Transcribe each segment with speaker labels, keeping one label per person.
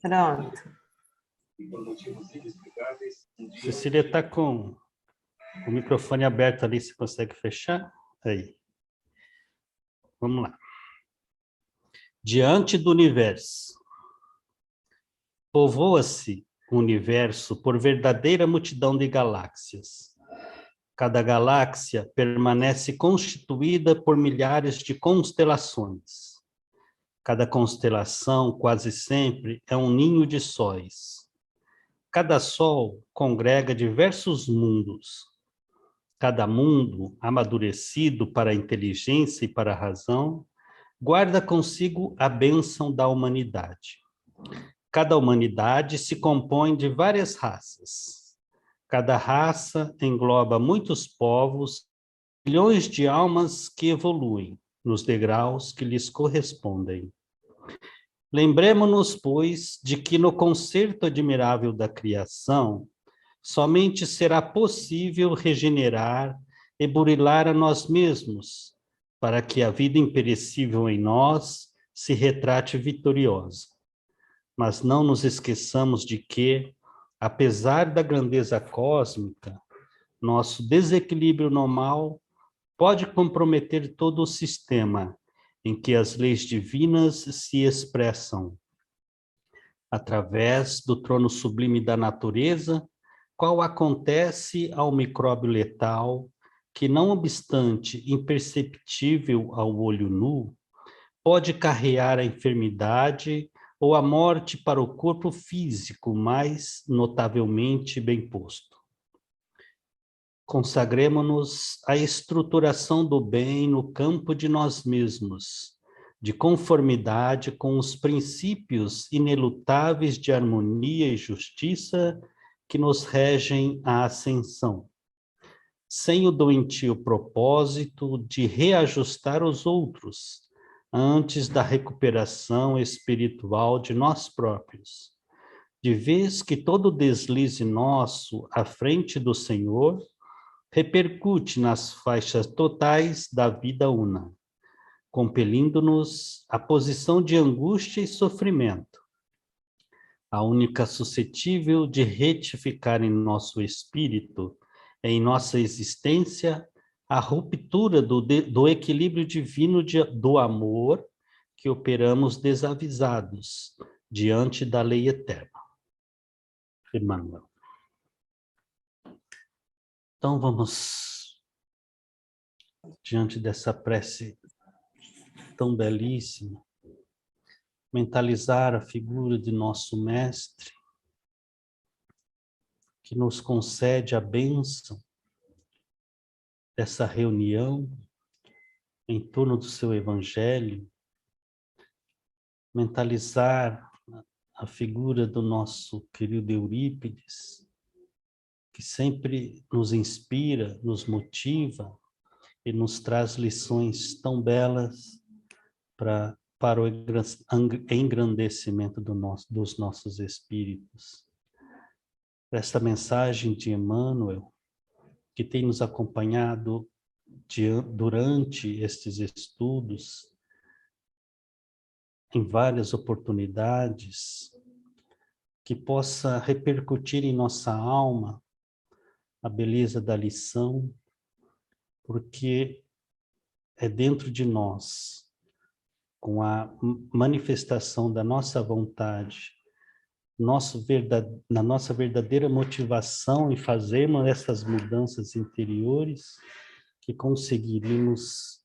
Speaker 1: Pronto.
Speaker 2: Cecília está com o microfone aberto ali, se consegue fechar? Aí. Vamos lá. Diante do universo. Povoa-se o universo por verdadeira multidão de galáxias. Cada galáxia permanece constituída por milhares de constelações. Cada constelação, quase sempre, é um ninho de sóis. Cada sol congrega diversos mundos. Cada mundo, amadurecido para a inteligência e para a razão, guarda consigo a bênção da humanidade. Cada humanidade se compõe de várias raças. Cada raça engloba muitos povos, milhões de almas que evoluem nos degraus que lhes correspondem. Lembremo-nos, pois, de que no concerto admirável da criação, somente será possível regenerar e burilar a nós mesmos, para que a vida imperecível em nós se retrate vitoriosa. Mas não nos esqueçamos de que, apesar da grandeza cósmica, nosso desequilíbrio normal pode comprometer todo o sistema em que as leis divinas se expressam. Através do trono sublime da natureza, qual acontece ao micróbio letal, que não obstante imperceptível ao olho nu, pode carrear a enfermidade ou a morte para o corpo físico mais notavelmente bem posto. Consagremo-nos à estruturação do bem no campo de nós mesmos, de conformidade com os princípios inelutáveis de harmonia e justiça que nos regem a ascensão, sem o doentio propósito de reajustar os outros, antes da recuperação espiritual de nós próprios, de vez que todo deslize nosso à frente do Senhor repercute nas faixas totais da vida una, compelindo-nos à posição de angústia e sofrimento, a única suscetível de retificar em nosso espírito, em nossa existência, a ruptura do equilíbrio divino do amor que operamos desavisados diante da lei eterna. Emmanuel. Então vamos, diante dessa prece tão belíssima, mentalizar a figura de nosso Mestre, que nos concede a bênção dessa reunião em torno do seu Evangelho, mentalizar a figura do nosso querido Eurípides, que sempre nos inspira, nos motiva e nos traz lições tão belas para o engrandecimento dos nossos espíritos. Esta mensagem de Emmanuel, que tem nos acompanhado durante estes estudos, em várias oportunidades, que possa repercutir em nossa alma a beleza da lição, porque é dentro de nós, com a manifestação da nossa vontade, na nossa verdadeira motivação em fazermos essas mudanças interiores, que conseguiremos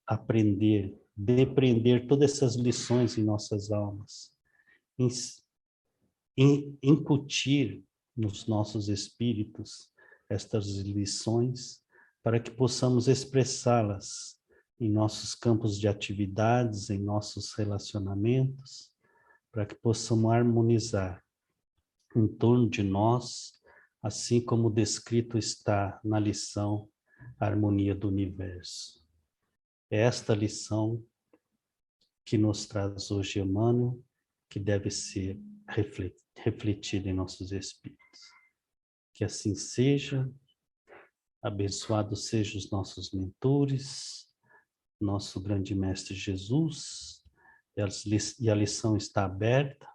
Speaker 2: aprender, depreender todas essas lições em nossas almas, incutir nos nossos espíritos estas lições, para que possamos expressá-las em nossos campos de atividades, em nossos relacionamentos, para que possamos harmonizar em torno de nós, assim como descrito está na lição A Harmonia do Universo. É esta lição que nos traz hoje Emmanuel, que deve ser refletida em nossos espíritos. Que assim seja, abençoados sejam os nossos mentores, nosso grande Mestre Jesus, e a lição está aberta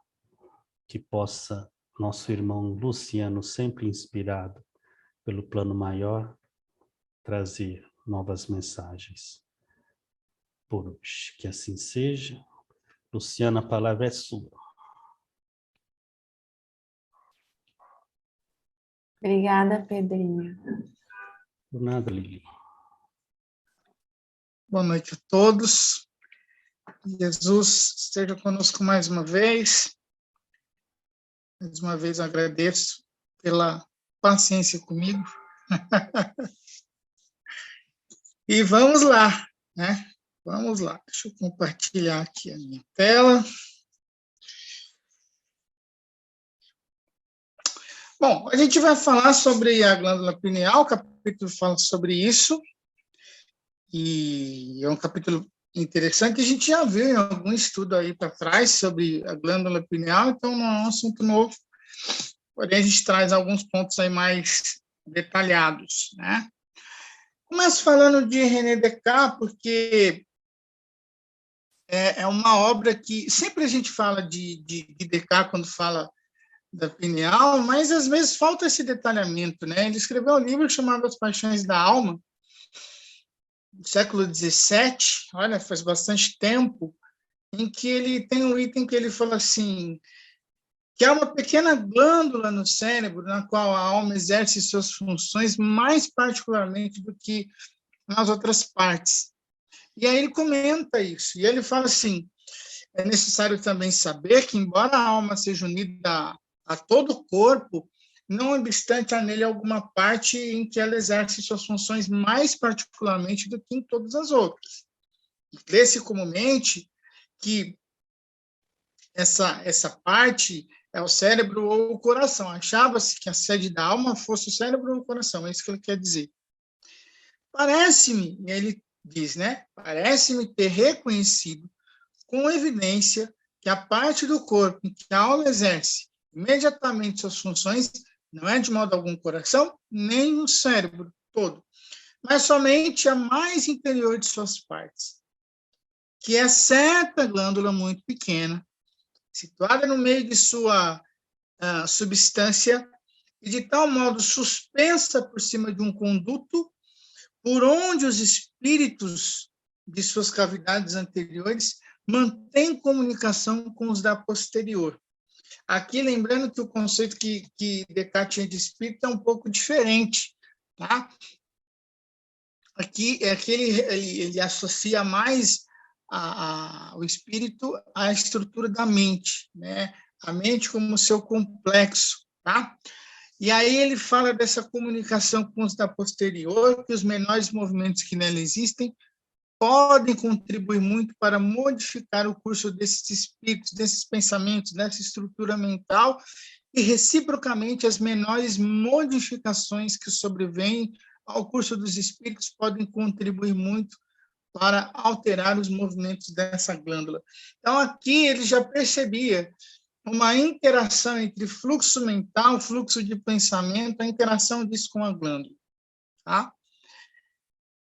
Speaker 2: que possa nosso irmão Luciano, sempre inspirado pelo plano maior, trazer novas mensagens por hoje. Que assim seja. Luciano, a palavra é sua.
Speaker 1: Obrigada, Pedrinho.
Speaker 2: Por nada, Lili.
Speaker 3: Boa noite a todos. Jesus esteja conosco mais uma vez. Mais uma vez agradeço pela paciência comigo. E vamos lá, né? Vamos lá. Deixa eu compartilhar aqui a minha tela. Bom, a gente vai falar sobre a glândula pineal, o capítulo fala sobre isso. E é um capítulo interessante que a gente já viu em algum estudo aí para trás sobre a glândula pineal, então não é um assunto novo. Porém, a gente traz alguns pontos aí mais detalhados, né? Começo falando de René Descartes, porque é uma obra que sempre a gente fala de Descartes quando fala da pineal, mas às vezes falta esse detalhamento, né? Ele escreveu um livro chamado As Paixões da Alma, do século XVII, olha, faz bastante tempo, em que ele tem um item que ele fala assim, que é uma pequena glândula no cérebro, na qual a alma exerce suas funções mais particularmente do que nas outras partes. E aí ele comenta isso, e ele fala assim, é necessário também saber que, embora a alma seja unida a todo o corpo, não obstante há nele alguma parte em que ela exerce suas funções mais particularmente do que em todas as outras. Lê-se comumente que essa parte é o cérebro ou o coração. Achava-se que a sede da alma fosse o cérebro ou o coração, é isso que ele quer dizer. Parece-me, ele diz, né? Parece-me ter reconhecido com evidência que a parte do corpo em que a alma exerce imediatamente suas funções não é de modo algum o coração, nem o cérebro todo, mas somente a mais interior de suas partes, que é certa glândula muito pequena, situada no meio de sua substância e de tal modo suspensa por cima de um conduto por onde os espíritos de suas cavidades anteriores mantêm comunicação com os da posterior. Aqui, lembrando que o conceito que Descartes tinha de espírito é um pouco diferente, tá? Aqui é que ele associa mais o espírito à estrutura da mente, né? A mente como seu complexo, tá? E aí ele fala dessa comunicação com os da posterior, que os menores movimentos que nela existem podem contribuir muito para modificar o curso desses espíritos, desses pensamentos, dessa estrutura mental, e reciprocamente as menores modificações que sobrevêm ao curso dos espíritos podem contribuir muito para alterar os movimentos dessa glândula. Então, aqui ele já percebia uma interação entre fluxo mental, fluxo de pensamento, a interação disso com a glândula, tá?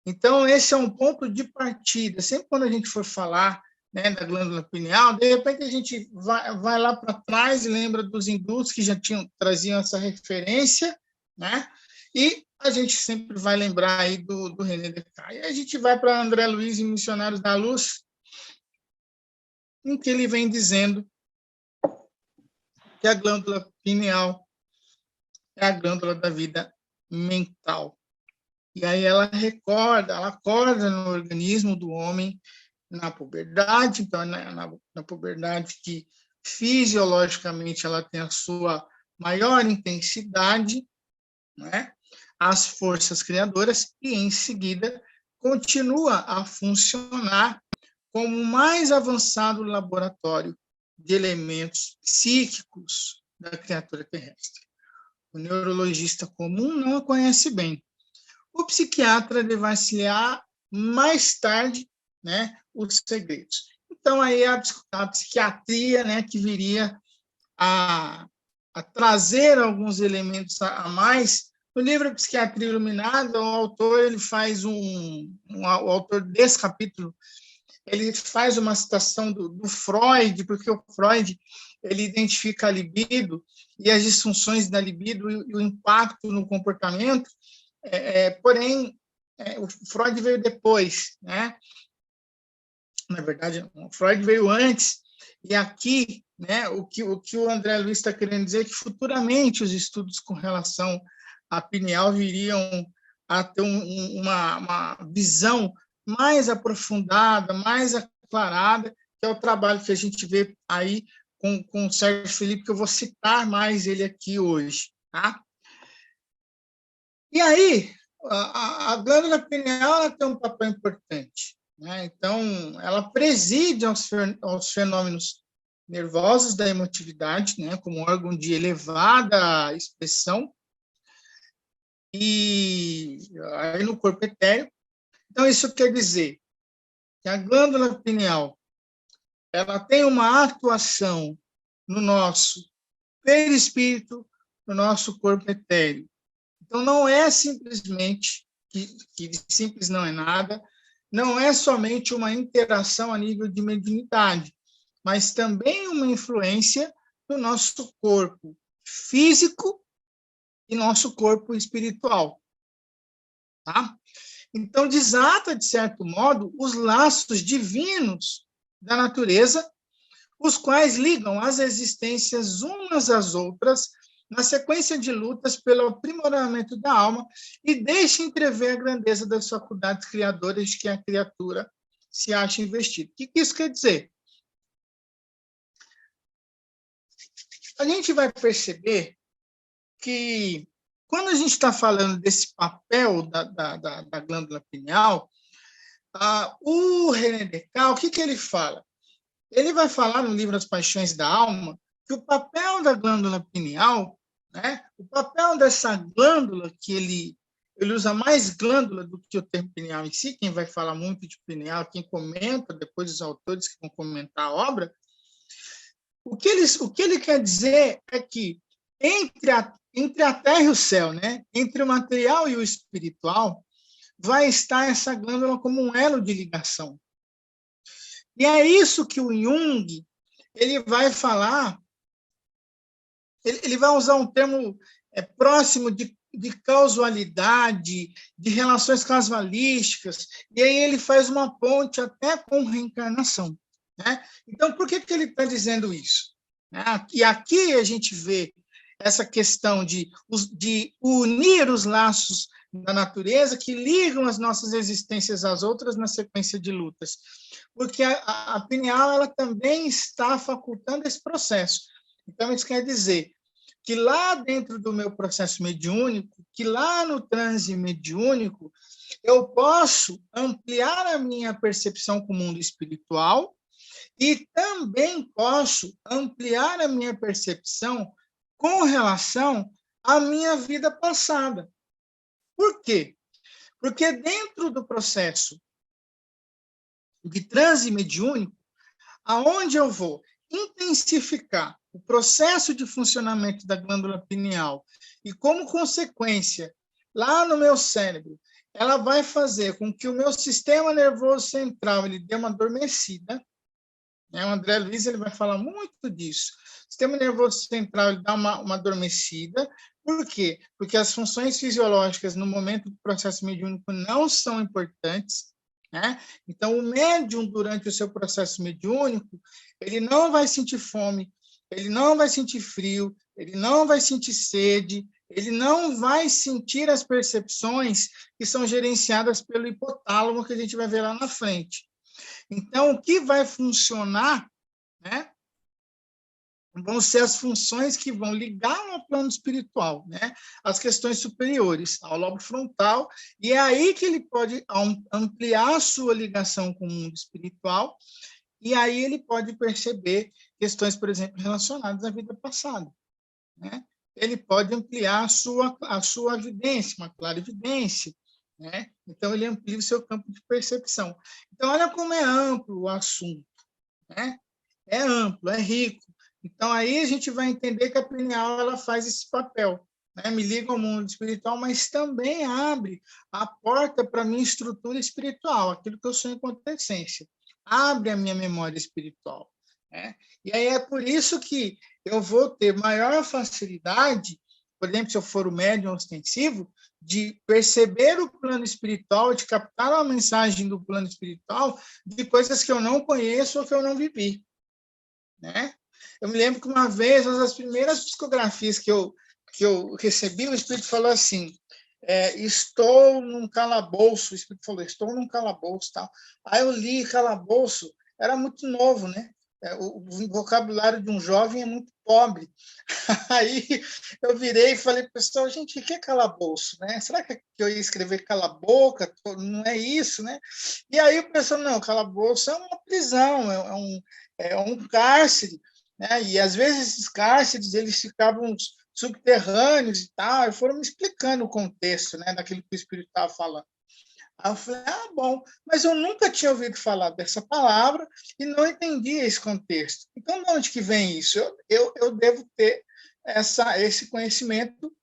Speaker 3: Então, esse é um ponto de partida. Sempre quando a gente for falar, né, da glândula pineal, de repente a gente vai lá para trás e lembra dos hindus que já traziam essa referência, né? E a gente sempre vai lembrar aí do René Descartes. E a gente vai para André Luiz e Missionários da Luz, em que ele vem dizendo que a glândula pineal é a glândula da vida mental. E aí ela acorda no organismo do homem na puberdade, então na puberdade que fisiologicamente ela tem a sua maior intensidade, né? As forças criadoras, e em seguida continua a funcionar como o mais avançado laboratório de elementos psíquicos da criatura terrestre. O neurologista comum não a conhece bem. O psiquiatra devar-se-á mais tarde, né, os segredos. Então, aí a psiquiatria, né, que viria a trazer alguns elementos a mais. No livro Psiquiatria Iluminada, o autor ele faz o autor desse capítulo, ele faz uma citação do Freud, porque o Freud ele identifica a libido e as disfunções da libido e o impacto no comportamento, porém, o Freud veio depois, né? Na verdade, o Freud veio antes, e aqui, né, o que o André Luiz está querendo dizer é que futuramente os estudos com relação à pineal viriam a ter uma visão mais aprofundada, mais aclarada, que é o trabalho que a gente vê aí com o Sérgio Felipe, que eu vou citar mais ele aqui hoje. Tá? E aí, a glândula pineal ela tem um papel importante. Né? Então, ela preside aos fenômenos nervosos da emotividade, né? Como órgão de elevada expressão, e aí no corpo etéreo. Então, isso quer dizer que a glândula pineal ela tem uma atuação no nosso perispírito, no nosso corpo etéreo. Então, não é simplesmente, que simples não é nada, não é somente uma interação a nível de mediunidade, mas também uma influência no nosso corpo físico e nosso corpo espiritual. Tá? Então, desata, de certo modo, os laços divinos da natureza, os quais ligam as existências umas às outras na sequência de lutas pelo aprimoramento da alma e deixa entrever a grandeza das faculdades criadoras de que a criatura se acha investida. O que isso quer dizer? A gente vai perceber que, quando a gente está falando desse papel da glândula pineal, o René Descartes, o que ele fala? Ele vai falar no livro As Paixões da Alma que o papel da glândula pineal, né, o papel dessa glândula, que ele usa mais glândula do que o termo pineal em si, quem vai falar muito de pineal, quem comenta, depois os autores que vão comentar a obra, o que ele quer dizer é que entre a terra e o céu, né, entre o material e o espiritual, vai estar essa glândula como um elo de ligação. E é isso que o Jung ele vai falar, ele vai usar um termo próximo de causalidade, de relações casualísticas, e aí ele faz uma ponte até com reencarnação. Né? Então, por que ele está dizendo isso? E aqui a gente vê essa questão de unir os laços da natureza que ligam as nossas existências às outras na sequência de lutas. Porque a pineal ela também está facultando esse processo. Então, isso quer dizer que lá dentro do meu processo mediúnico, que lá no transe mediúnico, eu posso ampliar a minha percepção com o mundo espiritual e também posso ampliar a minha percepção com relação à minha vida passada. Por quê? Porque dentro do processo de transe mediúnico, aonde eu vou intensificar o processo de funcionamento da glândula pineal e, como consequência, lá no meu cérebro, ela vai fazer com que o meu sistema nervoso central ele dê uma adormecida. O André Luiz ele vai falar muito disso. O sistema nervoso central ele dá uma adormecida. Por quê? Porque as funções fisiológicas no momento do processo mediúnico não são importantes. Né? Então, o médium, durante o seu processo mediúnico, ele não vai sentir fome, ele não vai sentir frio, ele não vai sentir sede, ele não vai sentir as percepções que são gerenciadas pelo hipotálamo, que a gente vai ver lá na frente. Então, o que vai funcionar, né, vão ser as funções que vão ligar ao plano espiritual, né, as questões superiores, ao lobo frontal, e é aí que ele pode ampliar a sua ligação com o mundo espiritual, e aí ele pode perceber questões, por exemplo, relacionadas à vida passada. Né? Ele pode ampliar a sua evidência, uma clarividência, né? Então, ele amplia o seu campo de percepção. Então, olha como é amplo o assunto. Né? É amplo, é rico. Então, aí a gente vai entender que a pineal ela faz esse papel. Né? Me liga ao mundo espiritual, mas também abre a porta para a minha estrutura espiritual, aquilo que eu sou enquanto essência. abre a minha memória espiritual, né? E aí é por isso que eu vou ter maior facilidade, por exemplo, se eu for o médium ostensivo, de perceber o plano espiritual, de captar a mensagem do plano espiritual de coisas que eu não conheço ou que eu não vivi, né? Eu me lembro que uma vez, uma das primeiras psicografias que eu recebi, o Espírito falou assim, estou num calabouço, o Espírito falou, estou num calabouço, tal. Aí eu li calabouço, era muito novo, né? O vocabulário de um jovem é muito pobre. Aí eu virei e falei, pessoal, gente, o que é calabouço, né? Será que eu ia escrever cala a boca? Não é isso, né? E aí o pessoal, não, calabouço é uma prisão, é um cárcere, né? E às vezes esses cárceres, eles ficavam subterrâneos e tal, e foram me explicando o contexto, né, daquilo que o Espírito estava falando. Aí eu falei, bom, mas eu nunca tinha ouvido falar dessa palavra e não entendia esse contexto. Então, de onde que vem isso? Eu devo ter esse conhecimento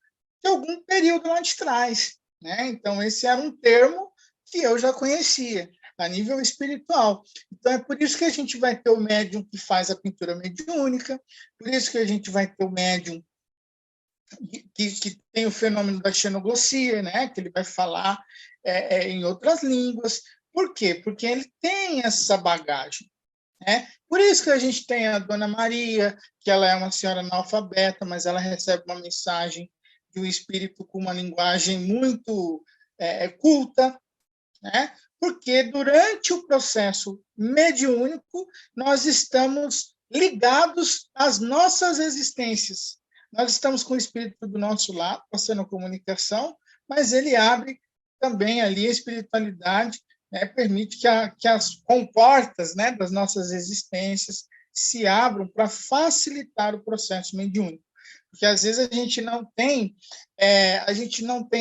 Speaker 3: de algum período lá de trás, né? Então, esse era um termo que eu já conhecia, a nível espiritual. Então, é por isso que a gente vai ter o médium que faz a pintura mediúnica, por isso que a gente vai ter o médium que tem o fenômeno da xenoglossia, né? Que ele vai falar em outras línguas. Por quê? Porque ele tem essa bagagem, né? Por isso que a gente tem a Dona Maria, que ela é uma senhora analfabeta, mas ela recebe uma mensagem de um espírito com uma linguagem muito culta, né? Porque durante o processo mediúnico nós estamos ligados às nossas existências. Nós estamos com o espírito do nosso lado, passando a comunicação, mas ele abre também ali a espiritualidade, né, permite que as comportas, né, das nossas existências se abram para facilitar o processo mediúnico. Porque às vezes a gente não tem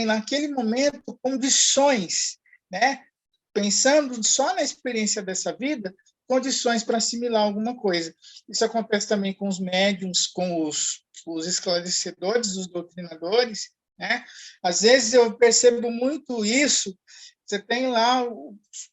Speaker 3: naquele momento condições, né, pensando só na experiência dessa vida, condições para assimilar alguma coisa. Isso acontece também com os médiums, com os esclarecedores, os doutrinadores, né? Às vezes eu percebo muito isso. Você tem lá,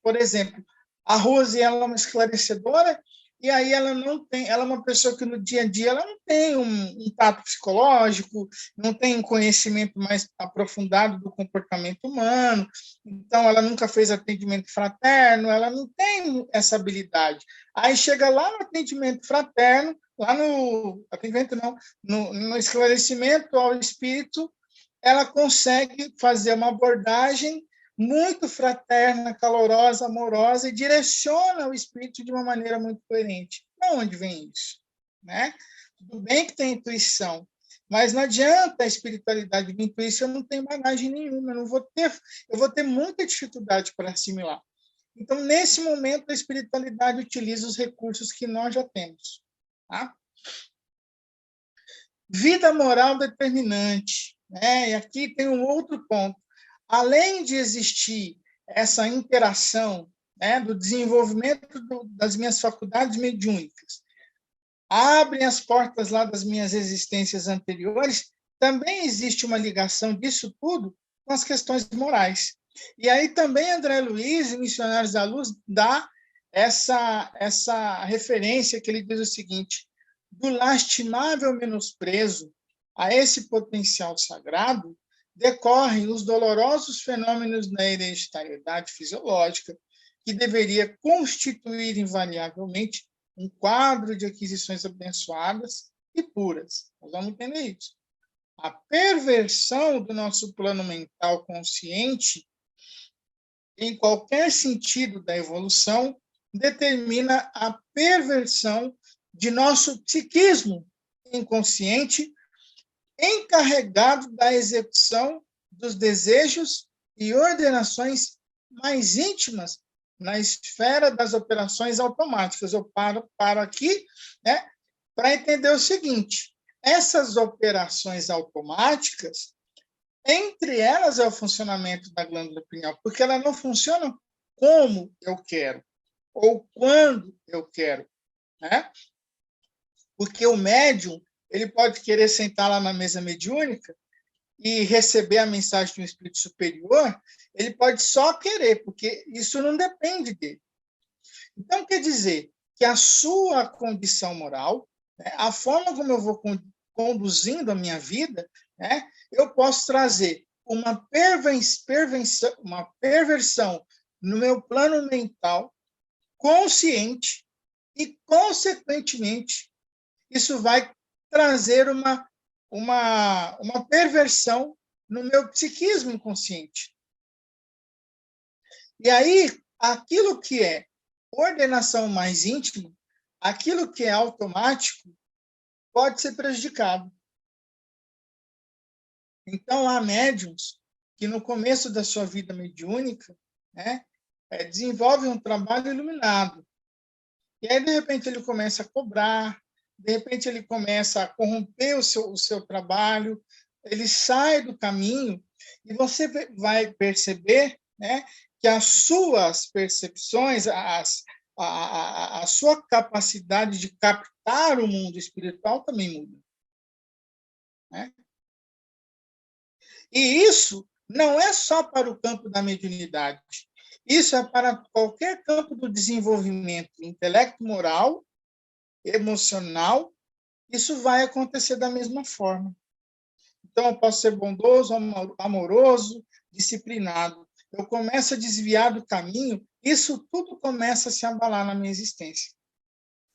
Speaker 3: por exemplo, a Rose, ela é uma esclarecedora, e aí ela é uma pessoa que no dia a dia ela não tem um tato psicológico, não tem um conhecimento mais aprofundado do comportamento humano, então ela nunca fez atendimento fraterno, ela não tem essa habilidade. Aí chega lá no atendimento fraterno, lá no atendimento não, no esclarecimento ao espírito, ela consegue fazer uma abordagem muito fraterna, calorosa, amorosa, e direciona o espírito de uma maneira muito coerente. De onde vem isso? Né? Tudo bem que tem intuição, mas não adianta a espiritualidade de intuição, eu não tenho bagagem nenhuma, eu vou ter muita dificuldade para assimilar. Então, nesse momento, a espiritualidade utiliza os recursos que nós já temos. Tá? Vida moral determinante. Né? E aqui tem um outro ponto. Além de existir essa interação, né, do desenvolvimento das minhas faculdades mediúnicas, abrem as portas lá das minhas existências anteriores, também existe uma ligação disso tudo com as questões morais. E aí também André Luiz, Missionários da Luz, dá essa referência que ele diz o seguinte: do lastimável menosprezo a esse potencial sagrado, decorrem os dolorosos fenômenos da hereditariedade fisiológica, que deveria constituir invariavelmente um quadro de aquisições abençoadas e puras. Nós vamos entender isso. A perversão do nosso plano mental consciente, em qualquer sentido da evolução, determina a perversão de nosso psiquismo inconsciente, encarregado da execução dos desejos e ordenações mais íntimas na esfera das operações automáticas. Eu paro aqui, né, para entender o seguinte: essas operações automáticas, entre elas é o funcionamento da glândula pineal, porque ela não funciona como eu quero ou quando eu quero, né? Porque o médium, ele pode querer sentar lá na mesa mediúnica e receber a mensagem de um espírito superior, ele pode só querer, porque isso não depende dele. Então, quer dizer que a sua condição moral, né, a forma como eu vou conduzindo a minha vida, né, eu posso trazer uma perversão no meu plano mental consciente e, consequentemente, isso vai trazer uma perversão no meu psiquismo inconsciente. E aí, aquilo que é ordenação mais íntima, aquilo que é automático, pode ser prejudicado. Então, há médiuns que, no começo da sua vida mediúnica, né, desenvolvem um trabalho iluminado. E aí, de repente, ele começa a cobrar, de repente, ele começa a corromper o seu trabalho, ele sai do caminho, e você vai perceber, né, que as suas percepções, a sua capacidade de captar o mundo espiritual também muda. Né? E isso não é só para o campo da mediunidade. Isso é para qualquer campo do desenvolvimento intelecto-moral, emocional. Isso vai acontecer da mesma forma. Então, eu posso ser bondoso, amoroso, disciplinado. Eu começo a desviar do caminho, isso tudo começa a se abalar na minha existência.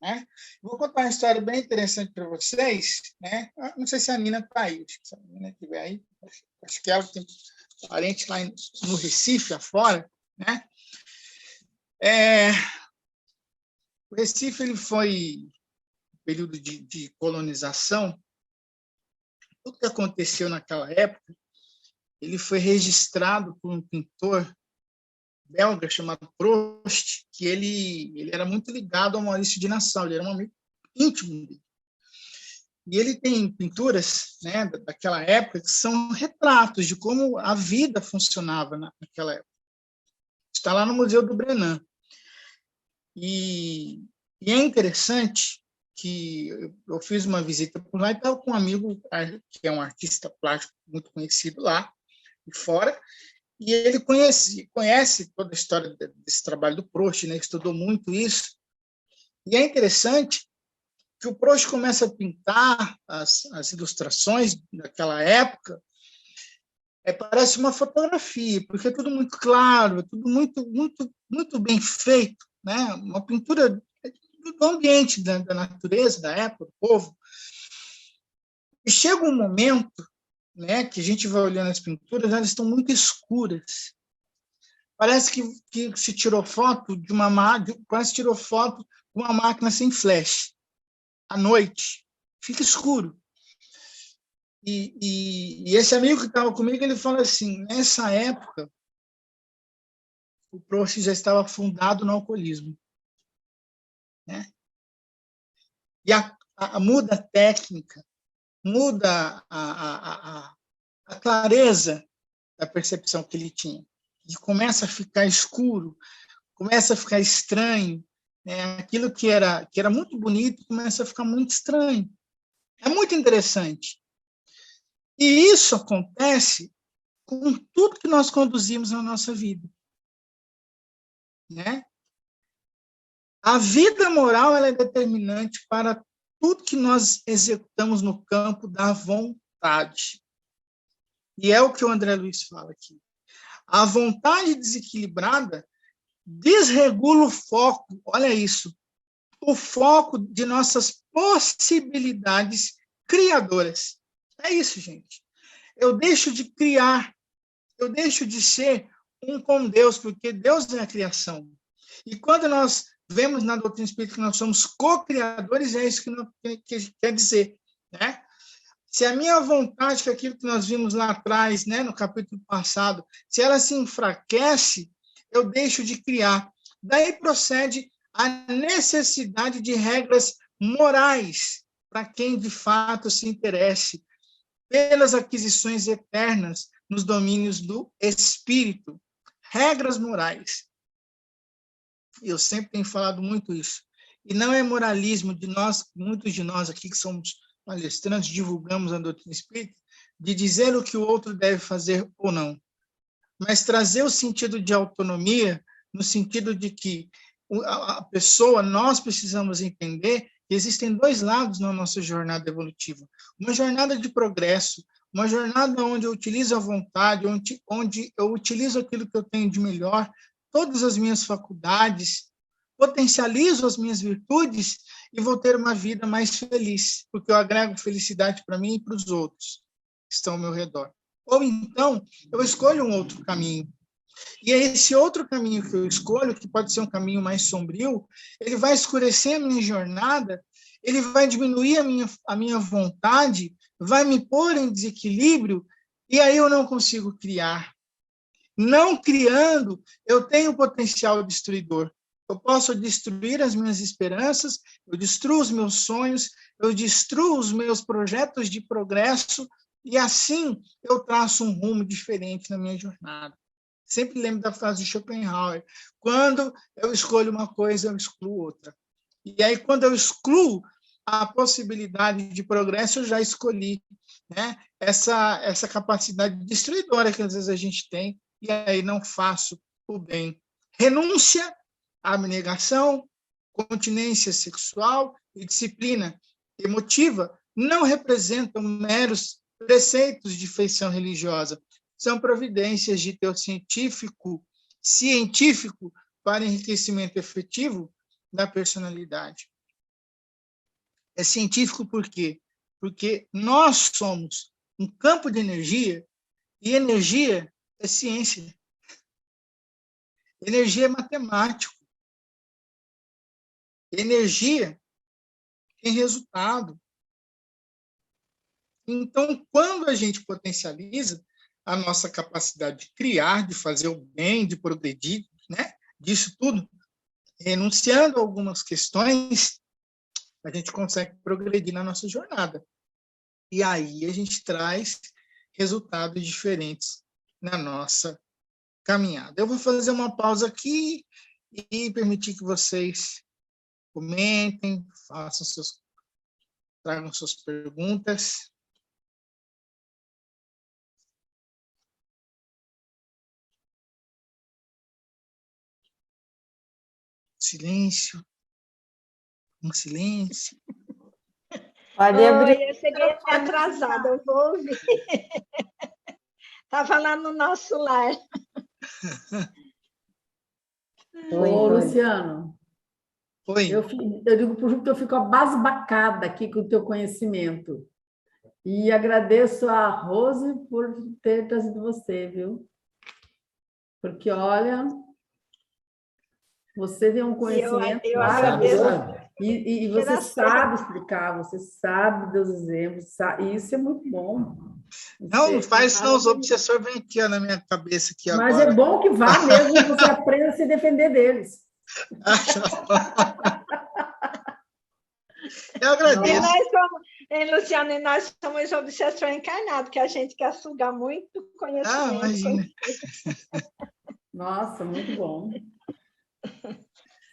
Speaker 3: Né? Vou contar uma história bem interessante para vocês. Né? Não sei se a Nina está aí. Se a Nina estiver aí, acho que ela tem parente lá no Recife, afora. Né? O Recife ele foi período de colonização. Tudo que aconteceu naquela época, ele foi registrado por um pintor belga chamado Prost, que ele era muito ligado ao Maurício de Nassau, ele era um amigo íntimo dele. E ele tem pinturas, né, daquela época que são retratos de como a vida funcionava naquela época. Está lá no Museu do Brenan. E é interessante que eu fiz uma visita por lá e estava com um amigo que é um artista plástico muito conhecido lá de fora, e ele conhece toda a história desse trabalho do Prost, né? Estudou muito isso. E é interessante que o Prost começa a pintar as ilustrações daquela época, parece uma fotografia, porque é tudo muito claro, é tudo muito, muito, muito bem feito, né? Uma pintura do ambiente, da natureza, da época, do povo. E chega um momento, né, que a gente vai olhando as pinturas, elas estão muito escuras. Parece que se tirou foto de uma máquina sem flash. À noite, fica escuro. E esse amigo que estava comigo, ele fala assim, nessa época, o Proust já estava afundado no alcoolismo. Né? E muda a técnica, muda a clareza da percepção que ele tinha. E começa a ficar escuro, começa a ficar estranho. Né? Aquilo que era muito bonito começa a ficar muito estranho. É muito interessante. E isso acontece com tudo que nós conduzimos na nossa vida. Né? A vida moral ela é determinante para tudo que nós executamos no campo da vontade. E é o que o André Luiz fala aqui. A vontade desequilibrada desregula o foco, olha isso, o foco de nossas possibilidades criadoras. É isso, gente. Eu deixo de criar, eu deixo de ser um com Deus, porque Deus é a criação. E quando nós vemos na doutrina espírita que nós somos co-criadores, é isso que quer dizer, né? Se a minha vontade, que é aquilo que nós vimos lá atrás, né, no capítulo passado, se ela se enfraquece, eu deixo de criar. Daí procede a necessidade de regras morais para quem de fato se interesse pelas aquisições eternas nos domínios do espírito. Regras morais. Eu sempre tenho falado muito isso. E não é moralismo de nós, muitos de nós aqui que somos palestrantes, divulgamos a doutrina espírita, de dizer o que o outro deve fazer ou não. Mas trazer o sentido de autonomia, no sentido de que a pessoa, nós precisamos entender que existem dois lados na nossa jornada evolutiva. Uma jornada de progresso, uma jornada onde eu utilizo a vontade, onde eu utilizo aquilo que eu tenho de melhor, todas as minhas faculdades, potencializo as minhas virtudes e vou ter uma vida mais feliz, porque eu agrego felicidade para mim e para os outros que estão ao meu redor. Ou então, eu escolho um outro caminho. E é esse outro caminho que eu escolho, que pode ser um caminho mais sombrio, ele vai escurecer a minha jornada, ele vai diminuir a minha vontade, vai me pôr em desequilíbrio, e aí eu não consigo criar. Não criando, eu tenho potencial destruidor. Eu posso destruir as minhas esperanças, eu destruo os meus sonhos, eu destruo os meus projetos de progresso, e assim eu traço um rumo diferente na minha jornada. Sempre lembro da frase de Schopenhauer: quando eu escolho uma coisa, eu excluo outra. E aí, quando eu excluo a possibilidade de progresso, eu já escolhi, né, essa capacidade destruidora que às vezes a gente tem, e aí não faço o bem. Renúncia, abnegação, continência sexual e disciplina emotiva não representam meros preceitos de feição religiosa, são providências de teor científico para enriquecimento efetivo da personalidade. É científico por quê? Porque nós somos um campo de energia, e energia é ciência. Energia é matemático. Energia tem resultado. Então, quando a gente potencializa a nossa capacidade de criar, de fazer o bem, de progredir, né, disso tudo, renunciando a algumas questões, a gente consegue progredir na nossa jornada. E aí a gente traz resultados diferentes na nossa caminhada. Eu vou fazer uma pausa aqui e permitir que vocês comentem, tragam suas perguntas. Silêncio. Um silêncio.
Speaker 1: Pode abrir.
Speaker 4: Eu cheguei atrasada, eu vou ouvir. Estava lá no nosso lar.
Speaker 5: Ô, Luciano,
Speaker 3: Oi.
Speaker 5: eu digo para o Ju que eu fico abasbacada aqui com o teu conhecimento. E agradeço a Rose por ter trazido você, viu? Porque, olha, você tem um conhecimento
Speaker 4: eu
Speaker 5: maravilhoso.
Speaker 4: agradeço.
Speaker 5: E você sabe explicar, você sabe dos exemplos, e isso é muito bom.
Speaker 3: Não faz, senão os obsessores vêm aqui ó, na minha cabeça aqui
Speaker 5: Mas
Speaker 3: agora.
Speaker 5: é bom que vá mesmo, que você aprenda a se defender deles.
Speaker 3: Eu agradeço.
Speaker 4: Luciano, e nós somos obsessor encarnado, que a gente quer sugar muito conhecimento.
Speaker 3: Imagina.
Speaker 5: Nossa, muito bom.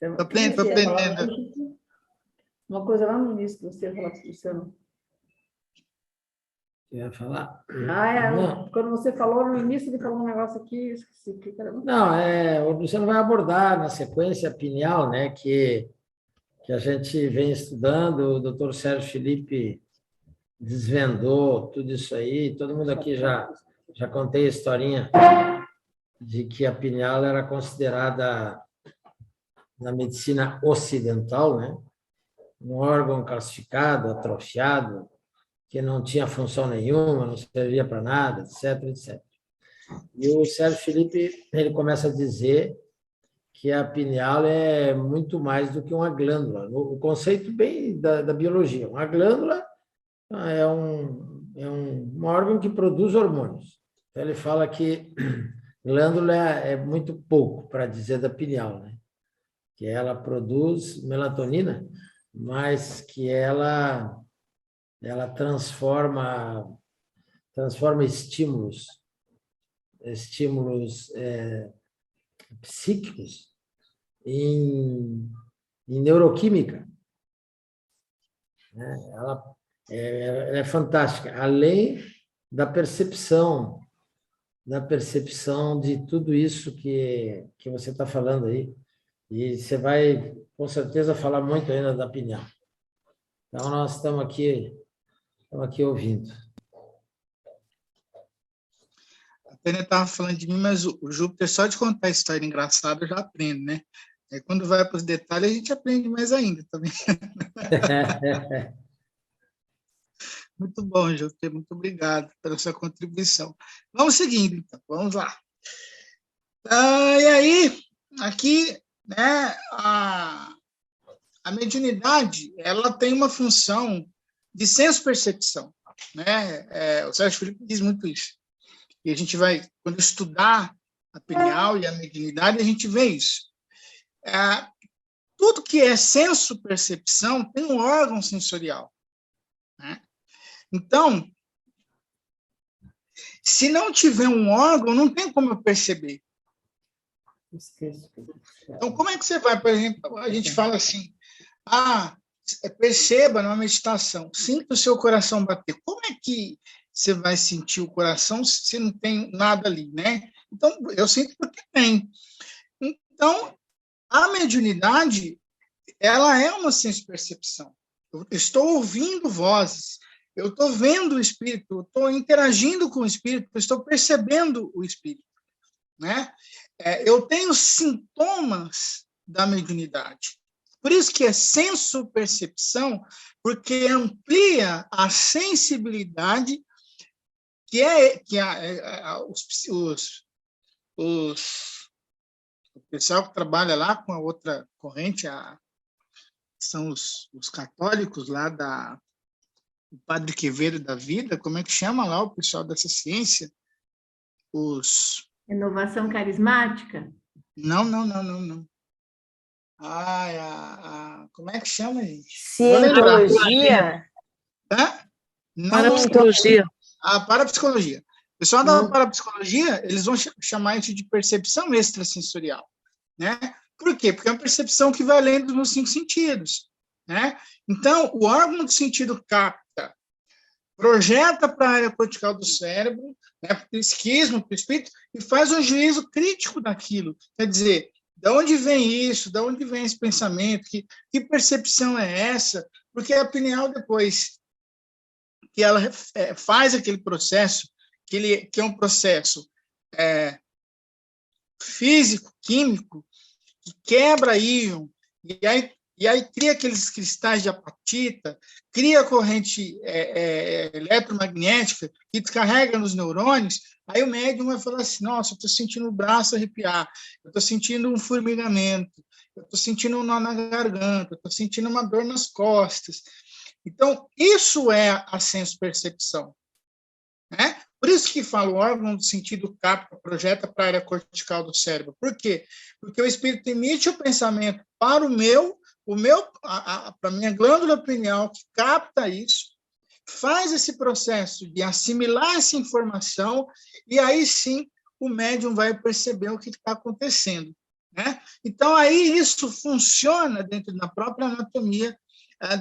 Speaker 3: Estou aprendendo.
Speaker 5: Uma coisa lá no início que você ia falar para o Luciano.
Speaker 6: Você ia falar?
Speaker 5: Quando você falou no início, ele falou um negócio aqui, esqueci.
Speaker 6: Não, o Luciano vai abordar na sequência a pineal, né, que a gente vem estudando, o doutor Sérgio Felipe desvendou tudo isso aí, todo mundo aqui já contei a historinha de que a pineal era considerada, na medicina ocidental, né, um órgão calcificado, atrofiado, que não tinha função nenhuma, não servia para nada, etc, etc. E o Sérgio Felipe, ele começa a dizer que a pineal é muito mais do que uma glândula. O conceito bem da biologia. Uma glândula é um órgão que produz hormônios. Então, ele fala que glândula é muito pouco para dizer da pineal, né? Que ela produz melatonina, mas que ela transforma estímulos psíquicos em neuroquímica. Ela é fantástica, além da percepção de tudo isso que você está falando aí, E você vai, com certeza, falar muito ainda da pineal. Então, nós estamos aqui ouvindo.
Speaker 3: A Tânia estava falando de mim, mas o Júpiter, só de contar a história engraçada, eu já aprendo, né? Aí, quando vai para os detalhes, a gente aprende mais ainda também. Muito bom, Júpiter, muito obrigado pela sua contribuição. Vamos seguindo, então, vamos lá. E aí, aqui, né, a mediunidade, ela tem uma função de senso-percepção, né? O Sérgio Felipe diz muito isso. E a gente vai, quando estudar a pineal e a mediunidade, a gente vê isso. Tudo que é senso-percepção tem um órgão sensorial, né? Então, se não tiver um órgão, não tem como eu perceber. Então, como é que você vai, por exemplo, a gente fala assim, perceba numa meditação, sinta o seu coração bater. Como é que você vai sentir o coração se não tem nada ali, né? Então, eu sinto porque tem. Então, a mediunidade, ela é uma senso-percepção. Eu estou ouvindo vozes, eu estou vendo o espírito, eu estou interagindo com o espírito, eu estou percebendo o espírito, né? Eu tenho sintomas da mediunidade. Por isso que é senso-percepção, porque amplia a sensibilidade o pessoal que trabalha lá com a outra corrente, são os católicos lá o Padre Quevedo da vida, como é que chama lá o pessoal dessa ciência?
Speaker 5: Renovação carismática?
Speaker 3: Não. Como é que chama, gente?
Speaker 1: Cientologia?
Speaker 3: Parapsicologia. A parapsicologia. O pessoal da parapsicologia, eles vão chamar isso de percepção extrasensorial, né? Por quê? Porque é uma percepção que vai além dos 5 sentidos, né? Então, o órgão do sentido capta, projeta para a área cortical do cérebro, né, para o psiquismo, para o espírito, e faz um juízo crítico daquilo. Quer dizer, de onde vem isso? De onde vem esse pensamento? Que percepção é essa? Porque a pineal, depois que ela faz aquele processo, que é um processo físico, químico, que quebra íon, e aí cria aqueles cristais de apatita, cria corrente eletromagnética que descarrega nos neurônios, aí o médium vai falar assim, nossa, eu estou sentindo o braço arrepiar, eu estou sentindo um formigamento, eu estou sentindo um nó na garganta, eu estou sentindo uma dor nas costas. Então, isso é a senso-percepção, né? Por isso que fala o órgão do sentido capta, projeta para a área cortical do cérebro. Por quê? Porque o espírito emite o pensamento para para a minha glândula pineal, que capta isso, faz esse processo de assimilar essa informação, e aí sim o médium vai perceber o que está acontecendo, né? Então, aí isso funciona dentro da própria anatomia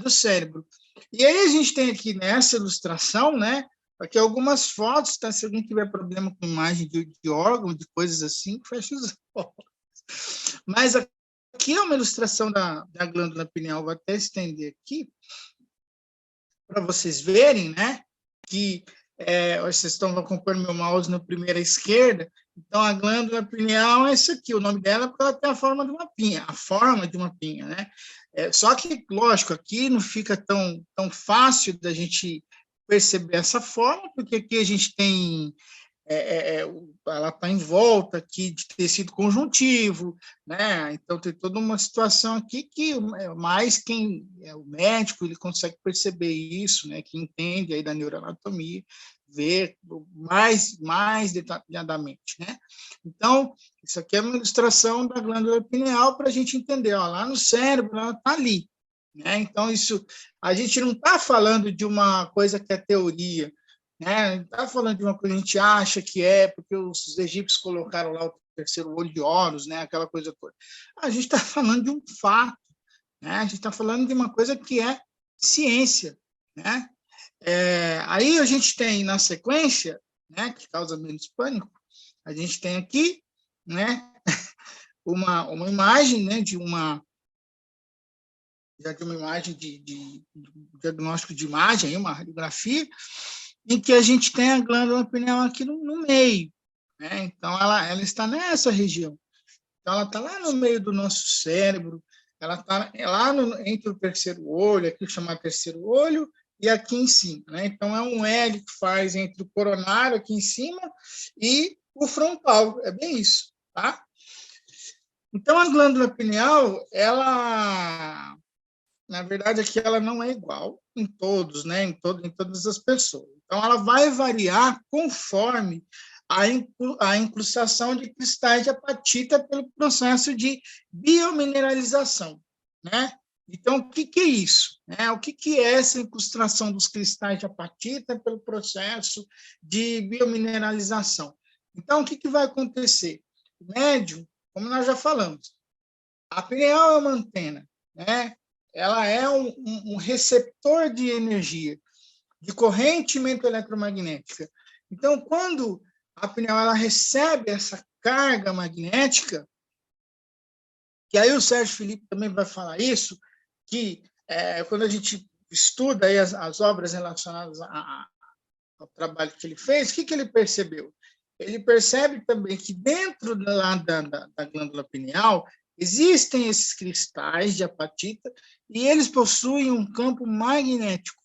Speaker 3: do cérebro. E aí a gente tem aqui nessa ilustração, né, aqui algumas fotos, tá? Se alguém tiver problema com imagem de órgão, de coisas assim, fecha os olhos. Mas aqui é uma ilustração da glândula pineal, vou até estender aqui, para vocês verem, né, que vocês estão acompanhando meu mouse na primeira esquerda, então a glândula pineal é essa aqui, o nome dela é porque ela tem a forma de uma pinha, né? Só que, lógico, aqui não fica tão fácil da gente perceber essa forma, porque aqui a gente tem, ela está em volta aqui de tecido conjuntivo, né? Então tem toda uma situação aqui que mais quem é o médico, ele consegue perceber isso, né? Que entende aí da neuroanatomia, ver mais detalhadamente, né? Então, isso aqui é uma ilustração da glândula pineal para a gente entender, ó, lá no cérebro, ela está ali, né? Então, isso, a gente não está falando de uma coisa que é teoria, né? Não está falando de uma coisa que a gente acha que porque os egípcios colocaram lá o terceiro olho de Horus, né? Aquela coisa toda. A gente está falando de um fato, né? A gente está falando de uma coisa que é ciência, né? Aí a gente tem, na sequência, né, que causa menos pânico, a gente tem aqui, né, uma imagem, né, de uma imagem de diagnóstico de imagem, uma radiografia, em que a gente tem a glândula pineal aqui no meio, né? Então, ela está nessa região. Então, ela está lá no meio do nosso cérebro, ela está lá entre o terceiro olho, aqui chamado terceiro olho, e aqui em cima, né? Então, é um L que faz entre o coronário aqui em cima e o frontal, é bem isso, tá? Então, a glândula pineal, ela, na verdade, aqui ela não é igual em todos, né? Em todas as pessoas. Então, ela vai variar conforme a incrustação de cristais de apatita pelo processo de biomineralização, né? Então, o que é isso? O que é essa incrustação dos cristais de apatita pelo processo de biomineralização? Então, o que vai acontecer? O médium, como nós já falamos, a pineal é uma antena, né? Ela é um receptor de energia, de corrente eletromagnética. Então, quando a pineal ela recebe essa carga magnética, que aí o Sérgio Felipe também vai falar isso, que quando a gente estuda aí as obras relacionadas ao trabalho que ele fez, o que ele percebeu? Ele percebe também que dentro da glândula pineal existem esses cristais de apatita e eles possuem um campo magnético,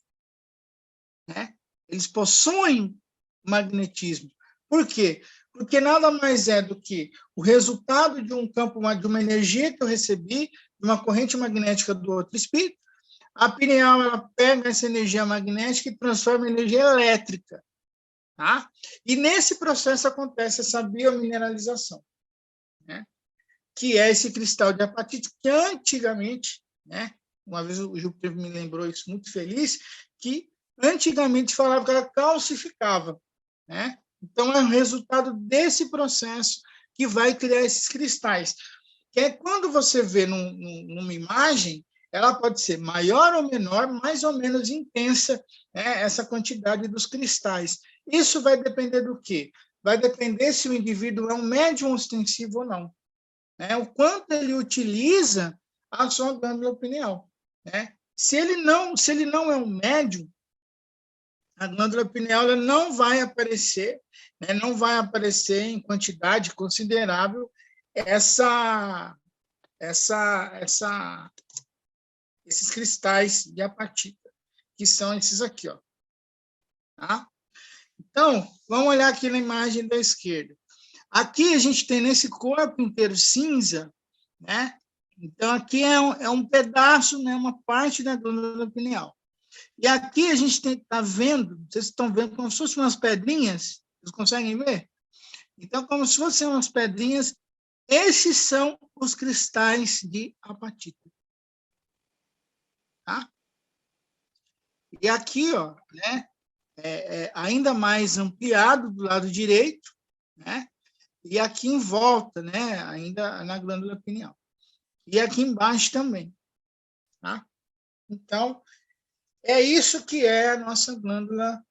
Speaker 3: né? Eles possuem magnetismo. Por quê? Porque nada mais é do que o resultado de um campo, de uma energia que eu recebi, de uma corrente magnética do outro espírito. A pineal ela pega essa energia magnética e transforma em energia elétrica. Tá? E nesse processo acontece essa biomineralização, né? Que é esse cristal de apatite que antigamente, né? Uma vez o Júpiter me lembrou isso muito feliz, que antigamente falava que ela calcificava, né? Então, é o resultado desse processo que vai criar esses cristais. Que é quando você vê numa imagem, ela pode ser maior ou menor, mais ou menos intensa, né, essa quantidade dos cristais. Isso vai depender do quê? Vai depender se o indivíduo é um médium ostensivo ou não, né? O quanto ele utiliza a sua glândula pineal, né? Se ele não é um médium, a glândula pineal ela não vai aparecer, né? Não vai aparecer em quantidade considerável esses cristais de apatita, que são esses aqui, ó. Tá? Então, vamos olhar aqui na imagem da esquerda. Aqui a gente tem nesse corpo inteiro cinza, né? Então, aqui é um pedaço, né? Uma parte da glândula pineal. E aqui a gente está vendo, vocês estão vendo como se fossem umas pedrinhas, vocês conseguem ver? Então, como se fossem umas pedrinhas, esses são os cristais de apatita. Tá? E aqui, ó, né, ainda mais ampliado do lado direito, né, e aqui em volta, né, ainda na glândula pineal. E aqui embaixo também. Tá? Então, é isso que é a nossa glândula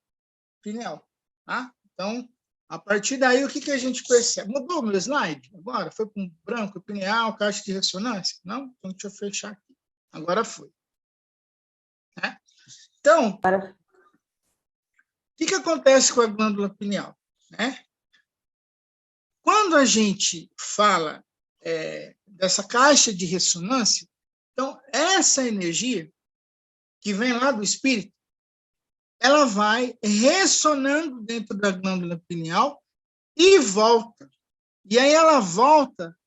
Speaker 3: pineal. Tá? Então, a partir daí, o que a gente percebe? Mudou o meu slide? Agora? Foi para um branco, pineal, caixa de ressonância? Não? Então, deixa eu fechar aqui. Agora foi. Né? Então, o que acontece com a glândula pineal? Né? Quando a gente fala dessa caixa de ressonância, então, essa energia que vem lá do espírito, ela vai ressonando dentro da glândula pineal e volta. E aí ela volta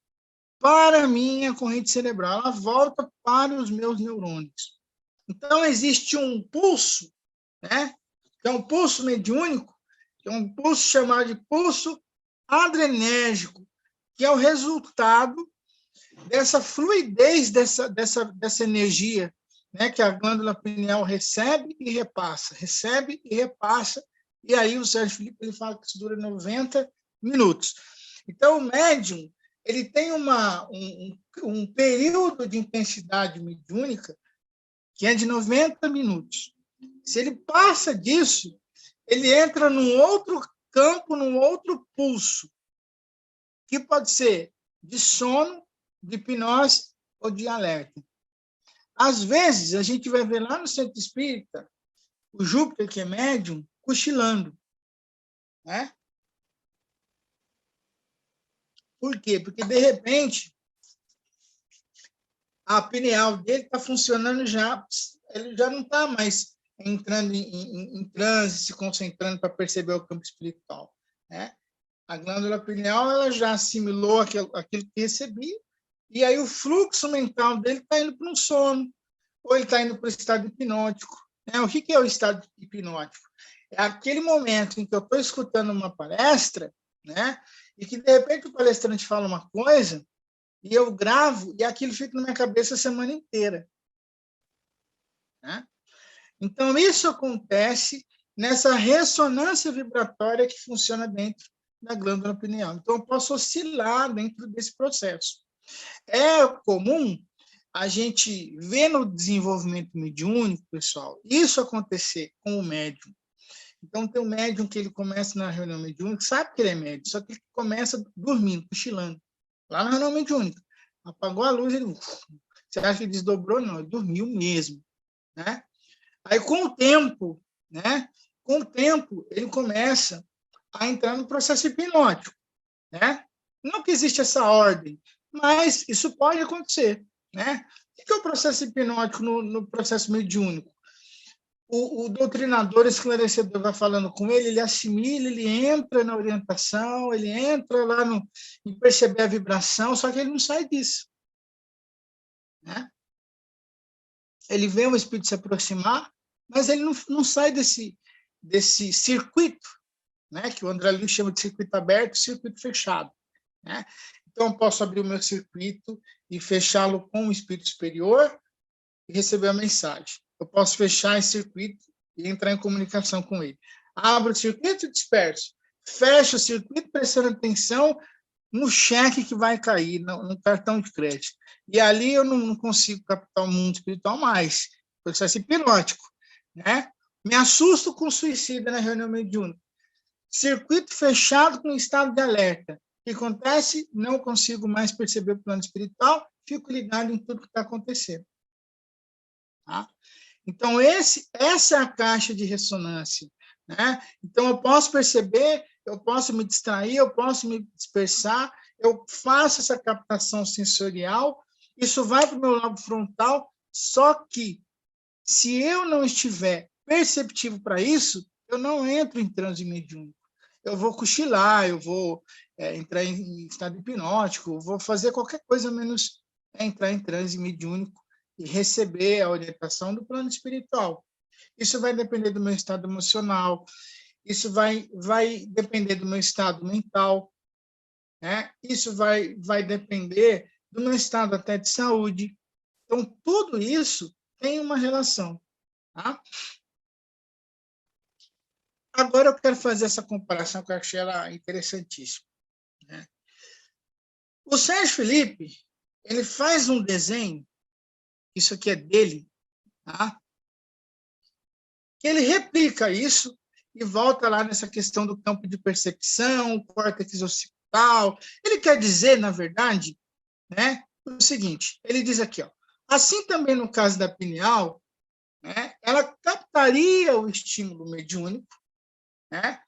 Speaker 3: para a minha corrente cerebral, ela volta para os meus neurônios. Então, existe um pulso, né? Que é um pulso mediúnico, que é um pulso chamado de pulso adrenérgico, que é o resultado dessa fluidez dessa energia, né, que a glândula pineal recebe e repassa, e aí o Sérgio Felipe ele fala que isso dura 90 minutos. Então, o médium ele tem um período de intensidade mediúnica que é de 90 minutos. Se ele passa disso, ele entra num outro campo, num outro pulso, que pode ser de sono de hipnose ou de alerta. Às vezes, a gente vai ver lá no centro espírita o Júpiter, que é médium, cochilando. Né? Por quê? Porque, de repente, a pineal dele está funcionando já, ele já não está mais entrando em transe, se concentrando para perceber o campo espiritual. Né? A glândula pineal ela já assimilou aquilo que recebia, e aí o fluxo mental dele está indo para um sono, ou ele está indo para o estado hipnótico. Né? O que é o estado hipnótico? É aquele momento em que eu estou escutando uma palestra, né? E que, de repente, o palestrante fala uma coisa, e eu gravo, e aquilo fica na minha cabeça a semana inteira. Né? Então, isso acontece nessa ressonância vibratória que funciona dentro da glândula pineal. Então, eu posso oscilar dentro desse processo. É comum a gente ver no desenvolvimento mediúnico, pessoal, isso acontecer com o médium. Então, tem um médium que ele começa na reunião mediúnica, sabe que ele é médium, só que ele começa dormindo, cochilando. Lá na reunião mediúnica. Apagou a luz, ele... Você acha que ele desdobrou? Não, ele dormiu mesmo. Né? Aí, com o tempo, né? Com o tempo, ele começa a entrar no processo hipnótico. Né? Não que existe essa ordem, mas isso pode acontecer. Né? O que é o processo hipnótico no processo mediúnico? O doutrinador esclarecedor vai falando com ele assimila, ele entra na orientação, ele entra lá em perceber a vibração, só que ele não sai disso. Né? Ele vê o espírito se aproximar, mas ele não sai desse circuito, né? Que o André Luiz chama de circuito aberto, circuito fechado. Né? Então, eu posso abrir o meu circuito e fechá-lo com o espírito superior e receber a mensagem. Eu posso fechar esse circuito e entrar em comunicação com ele. Abro o circuito e disperso. Fecho o circuito prestando atenção no cheque que vai cair, no cartão de crédito. E ali eu não consigo captar o mundo espiritual mais. Processo hipnótico. Né? Me assusto com suicida na reunião mediúnica. Circuito fechado com estado de alerta. O que acontece? Não consigo mais perceber o plano espiritual, fico ligado em tudo que está acontecendo. Tá? Então, essa é a caixa de ressonância. Né? Então, eu posso perceber, eu posso me distrair, eu posso me dispersar, eu faço essa captação sensorial, isso vai para o meu lobo frontal, só que, se eu não estiver perceptivo para isso, eu não entro em transe mediúnico. Eu vou cochilar, eu vou entrar em estado hipnótico, eu vou fazer qualquer coisa menos entrar em transe mediúnico e receber a orientação do plano espiritual. Isso vai depender do meu estado emocional, isso vai depender do meu estado mental, né? Isso vai depender do meu estado até de saúde. Então, tudo isso tem uma relação. Tá? Agora eu quero fazer essa comparação que eu achei ela interessantíssima. Né? O Sérgio Felipe, ele faz um desenho, isso aqui é dele, tá? Que ele replica isso e volta lá nessa questão do campo de percepção, córtex occipital. Ele quer dizer, na verdade, né, o seguinte, ele diz aqui, ó, assim também no caso da pineal, né, ela captaria o estímulo mediúnico, né?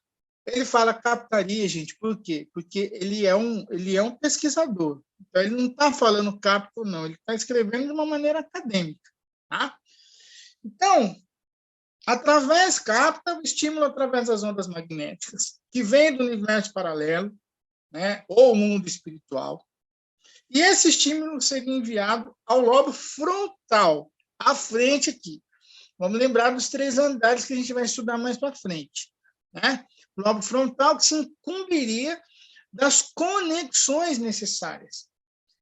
Speaker 3: Ele fala captaria, gente, por quê? Porque ele é um pesquisador. Então, ele não está falando capto, não. Ele está escrevendo de uma maneira acadêmica. Tá? Então, capta o estímulo através das ondas magnéticas, que vem do universo paralelo, né, ou mundo espiritual. E esse estímulo seria enviado ao lobo frontal, à frente aqui. Vamos lembrar dos 3 andares que a gente vai estudar mais para frente. Né? O lobo frontal que se incumbiria das conexões necessárias,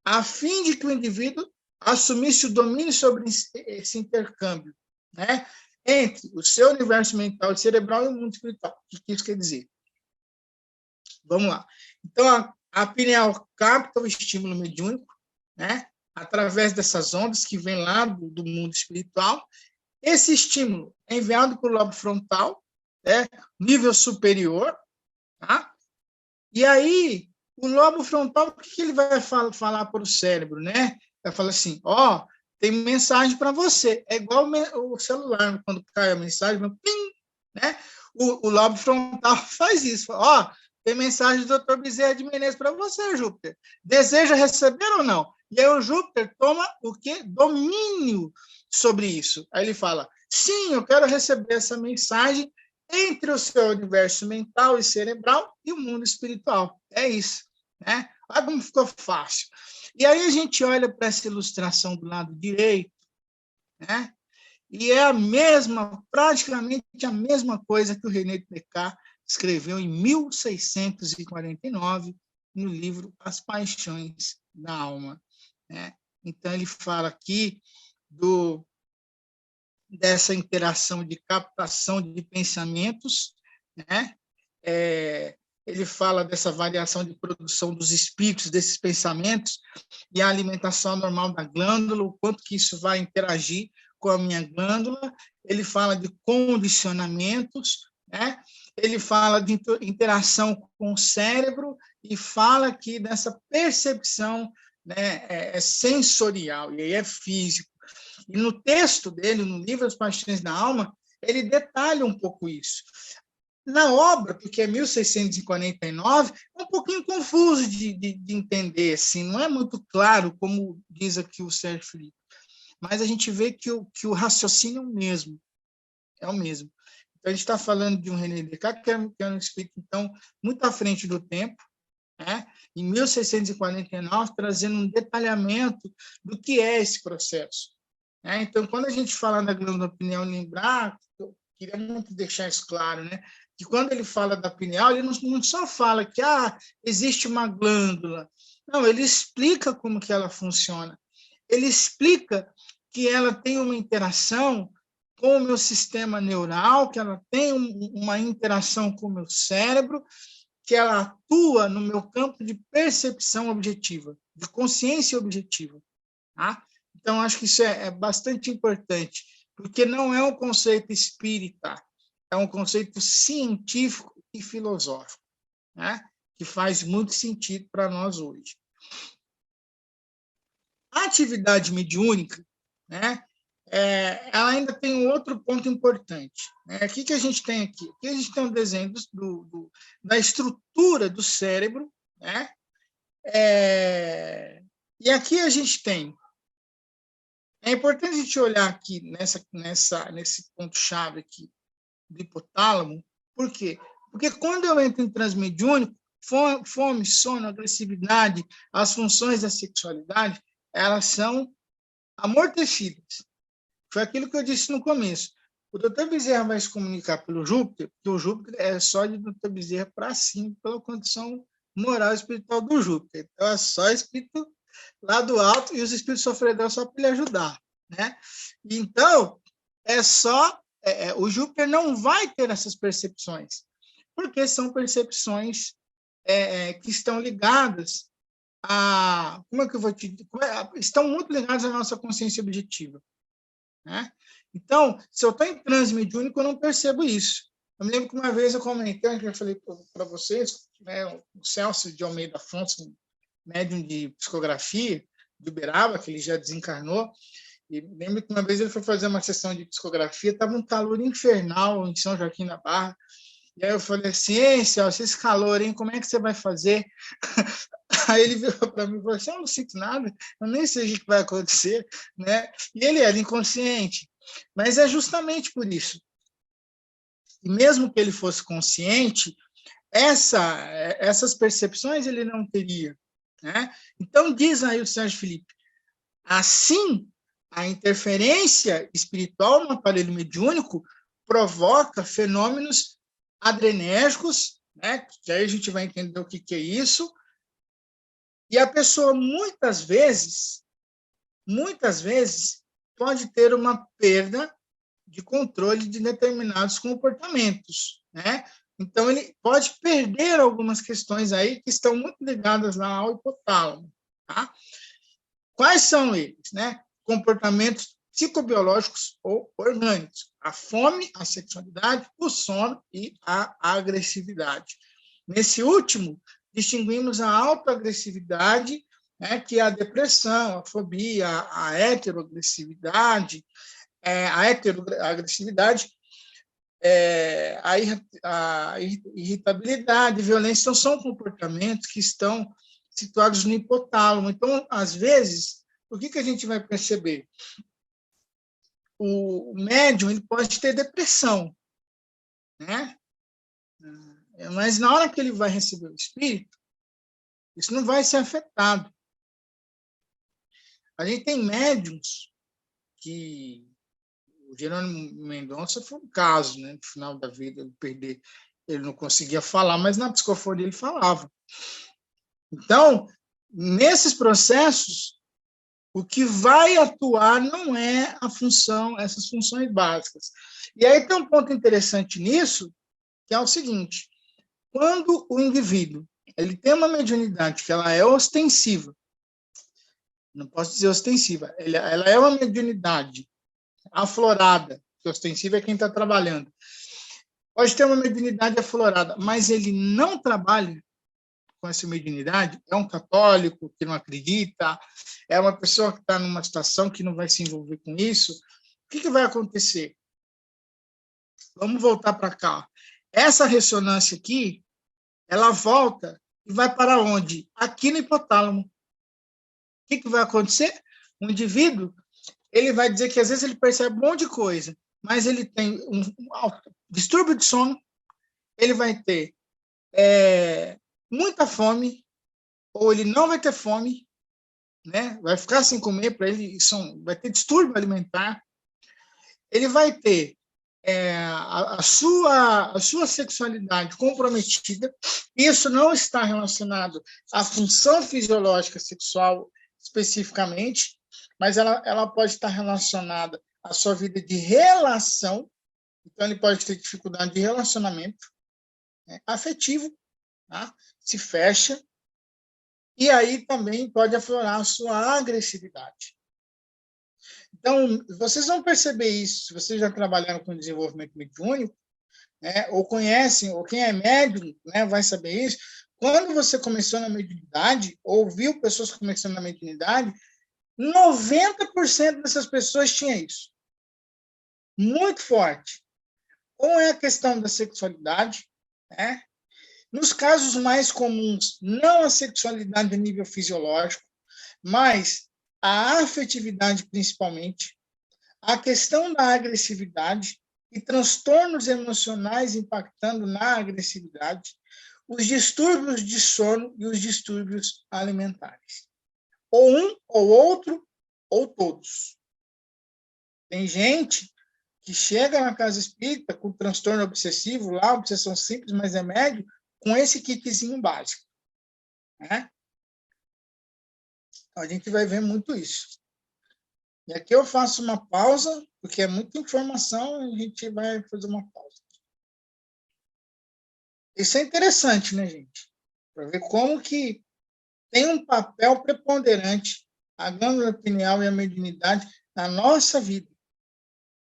Speaker 3: a fim de que o indivíduo assumisse o domínio sobre esse intercâmbio, né? Entre o seu universo mental e cerebral e o mundo espiritual. O que isso quer dizer? Vamos lá. Então, a pineal capta o estímulo mediúnico, né? Através dessas ondas que vêm lá do mundo espiritual. Esse estímulo é enviado para o lobo frontal, nível superior, tá? E aí O lobo frontal, o que ele vai falar para o cérebro, né? Vai falar assim, tem mensagem para você. É igual o celular, quando cai a mensagem, pim, né? O lobo frontal faz isso. Tem mensagem do Dr. Bezerra de Menezes para você, Júpiter. Deseja receber ou não? E aí o Júpiter toma o quê? Domínio sobre isso. Aí ele fala, sim, eu quero receber essa mensagem entre o seu universo mental e cerebral e o mundo espiritual. É isso, né? Olha como ficou fácil. E aí a gente olha para essa ilustração do lado direito, né? E é praticamente a mesma coisa que o René Descartes escreveu em 1649 no livro As Paixões da Alma, né? Então ele fala aqui dessa interação de captação de pensamentos, né? Ele fala dessa variação de produção dos espíritos, desses pensamentos, e a alimentação normal da glândula, o quanto que isso vai interagir com a minha glândula. Ele fala de condicionamentos, né? Ele fala de interação com o cérebro e fala aqui dessa percepção, né, sensorial, e aí é físico. E no texto dele, no livro As Paixões da Alma, ele detalha um pouco isso. Na obra, porque é 1649, é um pouquinho confuso de entender, assim, não é muito claro, como diz aqui o Sérgio Filipe, mas a gente vê que o raciocínio é o mesmo. Então, a gente está falando de um René Descartes, que é um espírito, então, muito à frente do tempo, né? Em 1649, trazendo um detalhamento do que é esse processo. Né? Então, quando a gente fala da glândula pineal, lembrar, eu queria muito deixar isso claro, né? Que quando ele fala da pineal, ele não só fala que existe uma glândula. Não, ele explica como que ela funciona. Ele explica que ela tem uma interação com o meu sistema neural, que ela tem uma interação com o meu cérebro, que ela atua no meu campo de percepção objetiva, de consciência objetiva. Tá? Então, acho que isso é bastante importante, porque não é um conceito espírita, é um conceito científico e filosófico, né? Que faz muito sentido para nós hoje. A atividade mediúnica, né? Ela ainda tem um outro ponto importante. Né? O que a gente tem aqui? Aqui a gente tem um desenho da estrutura do cérebro, né? E aqui a gente tem. É importante a gente olhar aqui nesse ponto-chave aqui do hipotálamo. Por quê? Porque quando eu entro em transe mediúnico, fome, sono, agressividade, as funções da sexualidade, elas são amortecidas. Foi aquilo que eu disse no começo. O Dr. Bezerra vai se comunicar pelo Júpiter, porque o Júpiter é só de Dr. Bezerra para cima, pela condição moral e espiritual do Júpiter. Então, é só espírito lá do alto e os espíritos sofredores só para ele ajudar. Né? Então, o Júpiter não vai ter essas percepções, porque são percepções que estão ligadas estão muito ligadas à nossa consciência objetiva. Né? Então, se eu estou em transe mediúnico, eu não percebo isso. Eu me lembro que uma vez eu comentei, eu falei para vocês, né, o Celso de Almeida Afonso, médium de psicografia, de Uberaba, que ele já desencarnou, e lembro que uma vez ele foi fazer uma sessão de psicografia, estava um calor infernal em São Joaquim da Barra, e aí eu falei assim, Celso, esse calor, hein, como é que você vai fazer? Aí ele virou para mim e falou assim, eu não sinto nada, eu nem sei o que vai acontecer, né? E ele era inconsciente, mas é justamente por isso. E mesmo que ele fosse consciente, essas percepções ele não teria. Né? Então, diz aí o Sérgio Filipe, assim, a interferência espiritual no aparelho mediúnico provoca fenômenos adrenérgicos, né? Que aí a gente vai entender o que é isso, e a pessoa, muitas vezes, pode ter uma perda de controle de determinados comportamentos, né? Então, ele pode perder algumas questões aí que estão muito ligadas lá ao hipotálamo, tá? Quais são eles, né? Comportamentos psicobiológicos ou orgânicos. A fome, a sexualidade, o sono e a agressividade. Nesse último, distinguimos a autoagressividade, né, que é a depressão, a fobia, a heteroagressividade, a irritabilidade, violência, então são comportamentos que estão situados no hipotálamo. Então, às vezes, o que a gente vai perceber? O médium ele pode ter depressão, né? Mas na hora que ele vai receber o espírito, isso não vai ser afetado. A gente tem médiums que o Jerônimo Mendonça foi um caso, né? No final da vida, ele não conseguia falar, mas na psicofonia ele falava. Então, nesses processos, o que vai atuar não é essas funções básicas. E aí tem um ponto interessante nisso, que é o seguinte: quando o indivíduo ele tem uma mediunidade que ela é ostensiva, não posso dizer ostensiva, ela é uma mediunidade aflorada, que ostensiva é quem está trabalhando. Pode ter uma mediunidade aflorada, mas ele não trabalha com essa mediunidade, é um católico que não acredita, é uma pessoa que está numa situação que não vai se envolver com isso, o que vai acontecer? Vamos voltar para cá. Essa ressonância aqui, ela volta e vai para onde? Aqui no hipotálamo. O que vai acontecer? O indivíduo, ele vai dizer que às vezes ele percebe um monte de coisa, mas ele tem um distúrbio de sono, ele vai ter muita fome, ou ele não vai ter fome, né? Vai ficar sem comer, para ele vai ter distúrbio alimentar, ele vai ter a sua sexualidade comprometida. Isso não está relacionado à função fisiológica sexual especificamente, mas ela pode estar relacionada à sua vida de relação. Então, ele pode ter dificuldade de relacionamento, né, afetivo, tá? Se fecha, e aí também pode aflorar a sua agressividade. Então, vocês vão perceber isso, se vocês já trabalharam com desenvolvimento mediúnico, né, ou conhecem, ou quem é médium, né, vai saber isso. Quando você começou na mediunidade, ou viu pessoas começando na mediunidade, 90% dessas pessoas tinha isso. Muito forte. Ou é a questão da sexualidade, né? Nos casos mais comuns, não a sexualidade a nível fisiológico, mas a afetividade principalmente, a questão da agressividade e transtornos emocionais impactando na agressividade, os distúrbios de sono e os distúrbios alimentares. Ou um, ou outro, ou todos. Tem gente que chega na casa espírita com transtorno obsessivo, lá, obsessão simples, mas é médio, com esse kitzinho básico, né? Então, a gente vai ver muito isso. E aqui eu faço uma pausa, porque é muita informação, a gente vai fazer uma pausa. Isso é interessante, né, gente? Para ver como que tem um papel preponderante a glândula pineal e a mediunidade na nossa vida,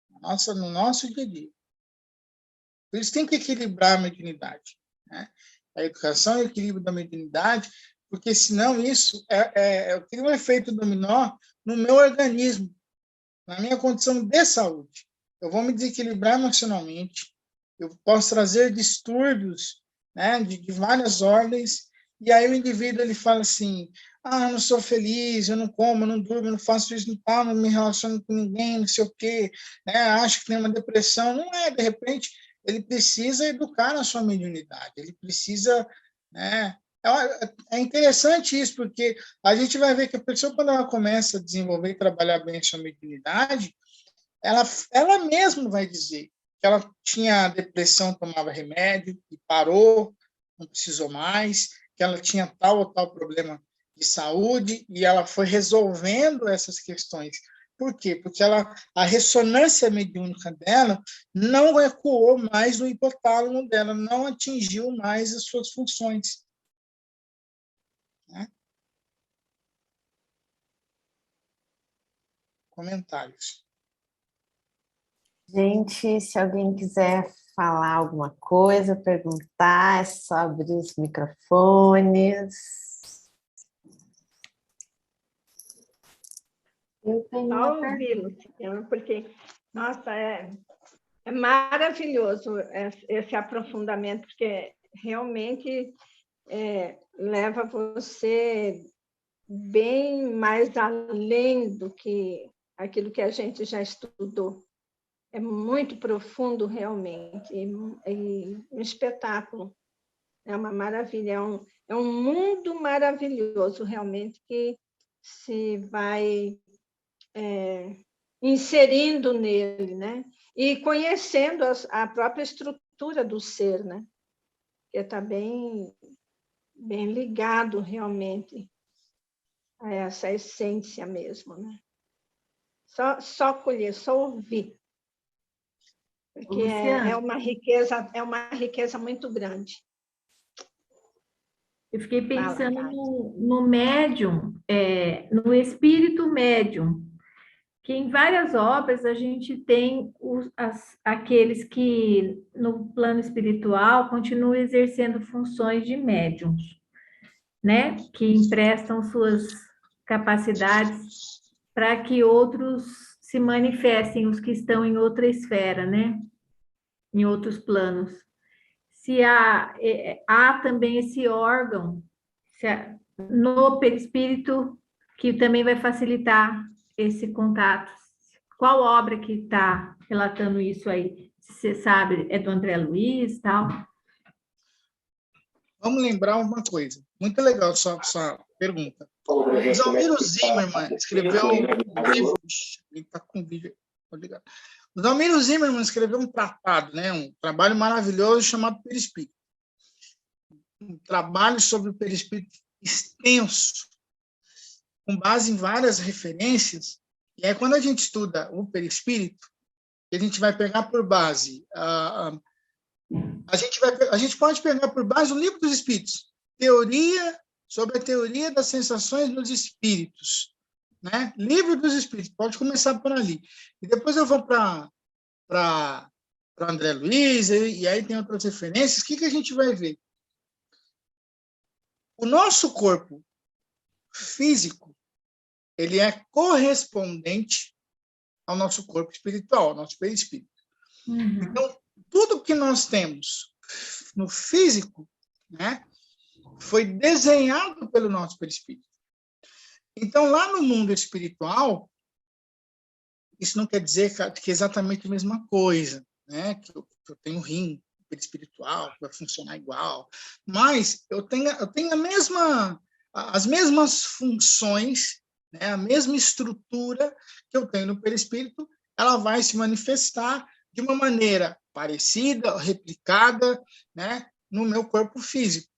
Speaker 3: no nosso dia a dia. Por isso tem que equilibrar a mediunidade, né? A educação e o equilíbrio da mediunidade, porque senão isso cria um efeito dominó no meu organismo, na minha condição de saúde. Eu vou me desequilibrar emocionalmente, eu posso trazer distúrbios, né, de várias ordens, e aí o indivíduo ele fala assim: eu não sou feliz, eu não como, eu não durmo, eu não faço isso, não me relaciono com ninguém, não sei o quê, né, acho que tem uma depressão. Não é, de repente, ele precisa educar na sua mediunidade, ele precisa, né, é interessante isso, porque a gente vai ver que a pessoa, quando ela começa a desenvolver e trabalhar bem a sua mediunidade, ela mesma vai dizer que ela tinha depressão, tomava remédio e parou, não precisou mais, que ela tinha tal ou tal problema de saúde e ela foi resolvendo essas questões. Por quê? Porque a ressonância mediúnica dela não ecoou mais no hipotálamo dela, não atingiu mais as suas funções. Né? Comentários.
Speaker 1: Gente, se alguém quiser falar alguma coisa, perguntar, é só abrir os microfones. Eu tenho
Speaker 4: Só
Speaker 1: uma pergunta.
Speaker 4: ouvi-lo, porque, nossa, é maravilhoso esse aprofundamento, porque realmente leva você bem mais além do que aquilo que a gente já estudou. É muito profundo, realmente, e um espetáculo. É uma maravilha, é um mundo maravilhoso, realmente, que se vai inserindo nele, né? E conhecendo a própria estrutura do ser, né? Que está bem ligado, realmente, a essa essência mesmo, né? Só colher, só ouvir. Porque é uma riqueza muito grande.
Speaker 7: Eu fiquei pensando no médium, no espírito médium, que em várias obras a gente tem aqueles que, no plano espiritual, continuam exercendo funções de médiums, né? Que emprestam suas capacidades para que outros se manifestem, os que estão em outra esfera, né? Em outros planos. Se há também esse órgão no perispírito que também vai facilitar esse contato. Qual obra que está relatando isso aí? Você sabe, é do André Luiz e tal?
Speaker 3: Vamos lembrar uma coisa. Muito legal sua pergunta. O Zalmiro Zimmermann escreveu um livro. Ele está com vídeo. O Zalmiro Zimmermann escreveu um tratado, né? Um trabalho maravilhoso chamado Perispírito. Um trabalho sobre o perispírito extenso, com base em várias referências. E aí, quando a gente estuda o perispírito, a gente vai pegar por base... A gente pode pegar por base o Livro dos Espíritos, sobre a teoria das sensações dos espíritos, né? Livro dos Espíritos, pode começar por ali. E depois eu vou para André Luiz, e aí tem outras referências. O que a gente vai ver? O nosso corpo físico, ele é correspondente ao nosso corpo espiritual, ao nosso perispírito.
Speaker 7: Uhum.
Speaker 3: Então, tudo que nós temos no físico, né, foi desenhado pelo nosso perispírito. Então, lá no mundo espiritual, isso não quer dizer que é exatamente a mesma coisa, né? Que eu tenho rim perispiritual, que vai funcionar igual, mas eu tenho as mesmas funções, né? A mesma estrutura que eu tenho no perispírito, ela vai se manifestar de uma maneira parecida, replicada, né, no meu corpo físico.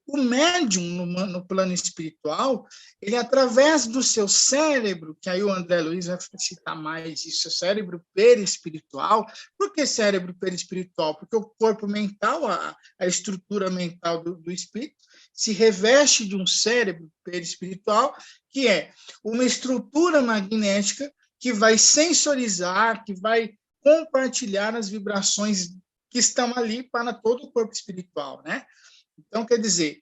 Speaker 3: O médium, no plano espiritual, ele, através do seu cérebro, que aí o André Luiz vai citar mais isso, o cérebro perispiritual. Por que cérebro perispiritual? Porque o corpo mental, a estrutura mental do espírito, se reveste de um cérebro perispiritual, que é uma estrutura magnética que vai sensorizar, que vai compartilhar as vibrações que estão ali para todo o corpo espiritual, né? Então, quer dizer,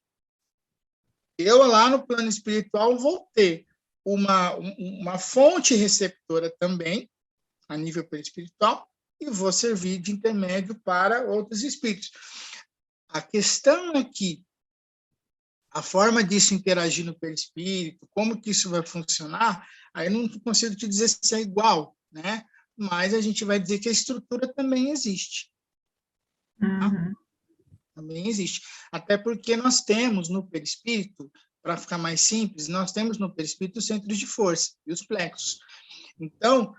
Speaker 3: eu lá no plano espiritual vou ter uma fonte receptora também, a nível perispiritual, e vou servir de intermédio para outros espíritos. A questão é que a forma disso interagir no perispírito, como que isso vai funcionar, aí eu não consigo te dizer se é igual, né? Mas a gente vai dizer que a estrutura também existe.
Speaker 7: Uhum.
Speaker 3: Também existe. Até porque nós temos no perispírito, para ficar mais simples, nós temos no perispírito os centros de força e os plexos. Então,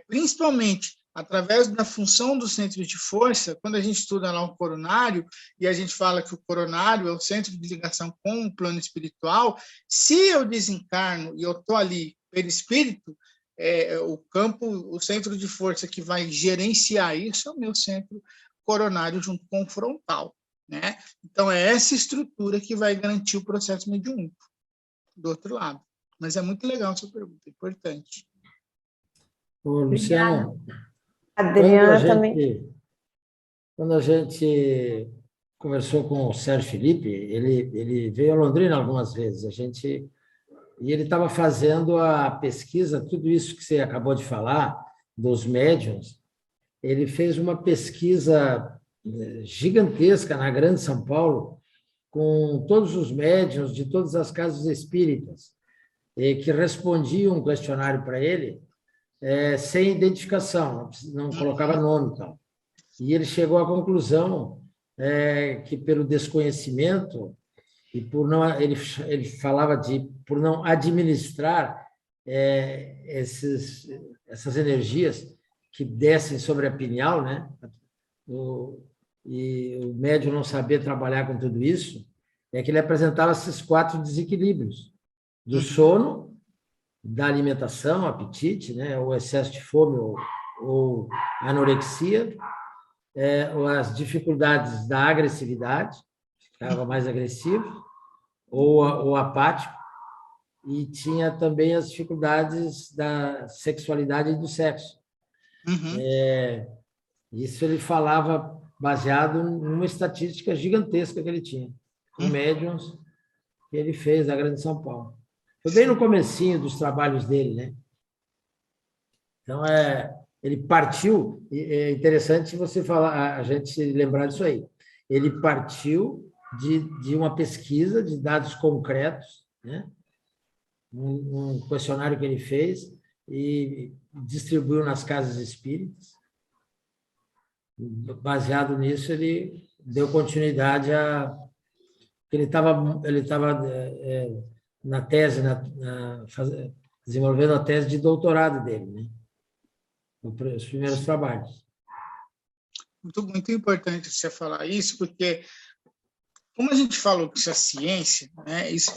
Speaker 3: principalmente através da função dos centros de força, quando a gente estuda lá o coronário, e a gente fala que o coronário é o centro de ligação com o plano espiritual, se eu desencarno e eu estou ali perispírito, o centro de força que vai gerenciar isso é o meu centro coronário junto com o frontal, né? Então, é essa estrutura que vai garantir o processo mediúnico do outro lado. Mas é muito legal a sua pergunta, é importante.
Speaker 6: Ô, Luciano,
Speaker 1: Adriana também.
Speaker 6: Quando a gente conversou com o Sérgio Felipe, ele veio a Londrina algumas vezes, e ele estava fazendo a pesquisa, tudo isso que você acabou de falar, dos médiuns, ele fez uma pesquisa gigantesca na Grande São Paulo, com todos os médiuns de todas as casas espíritas, que respondiam um questionário para ele, sem identificação, não colocava nome e tal. E ele chegou à conclusão que, pelo desconhecimento, e por não, ele falava por não administrar essas energias que descem sobre a pineal, né? E o médium não saber trabalhar com tudo isso, é que ele apresentava esses 4 desequilíbrios: do sono, da alimentação, apetite, né? Ou excesso de fome ou anorexia, ou as dificuldades da agressividade, ficava mais agressivo, ou apático, e tinha também as dificuldades da sexualidade e do sexo. Isso ele falava baseado numa estatística gigantesca que ele tinha, com médiuns que ele fez da Grande São Paulo. Foi bem no comecinho dos trabalhos dele, né? Então, ele partiu, é interessante você falar, a gente lembrar disso aí. Ele partiu de uma pesquisa de dados concretos, né? Um questionário que ele fez e distribuiu nas casas espíritas. Baseado nisso, ele deu continuidade a... Ele estava na tese, desenvolvendo a tese de doutorado dele, né? Os primeiros trabalhos.
Speaker 3: Muito importante você falar isso, porque, como a gente falou que isso é ciência, né, isso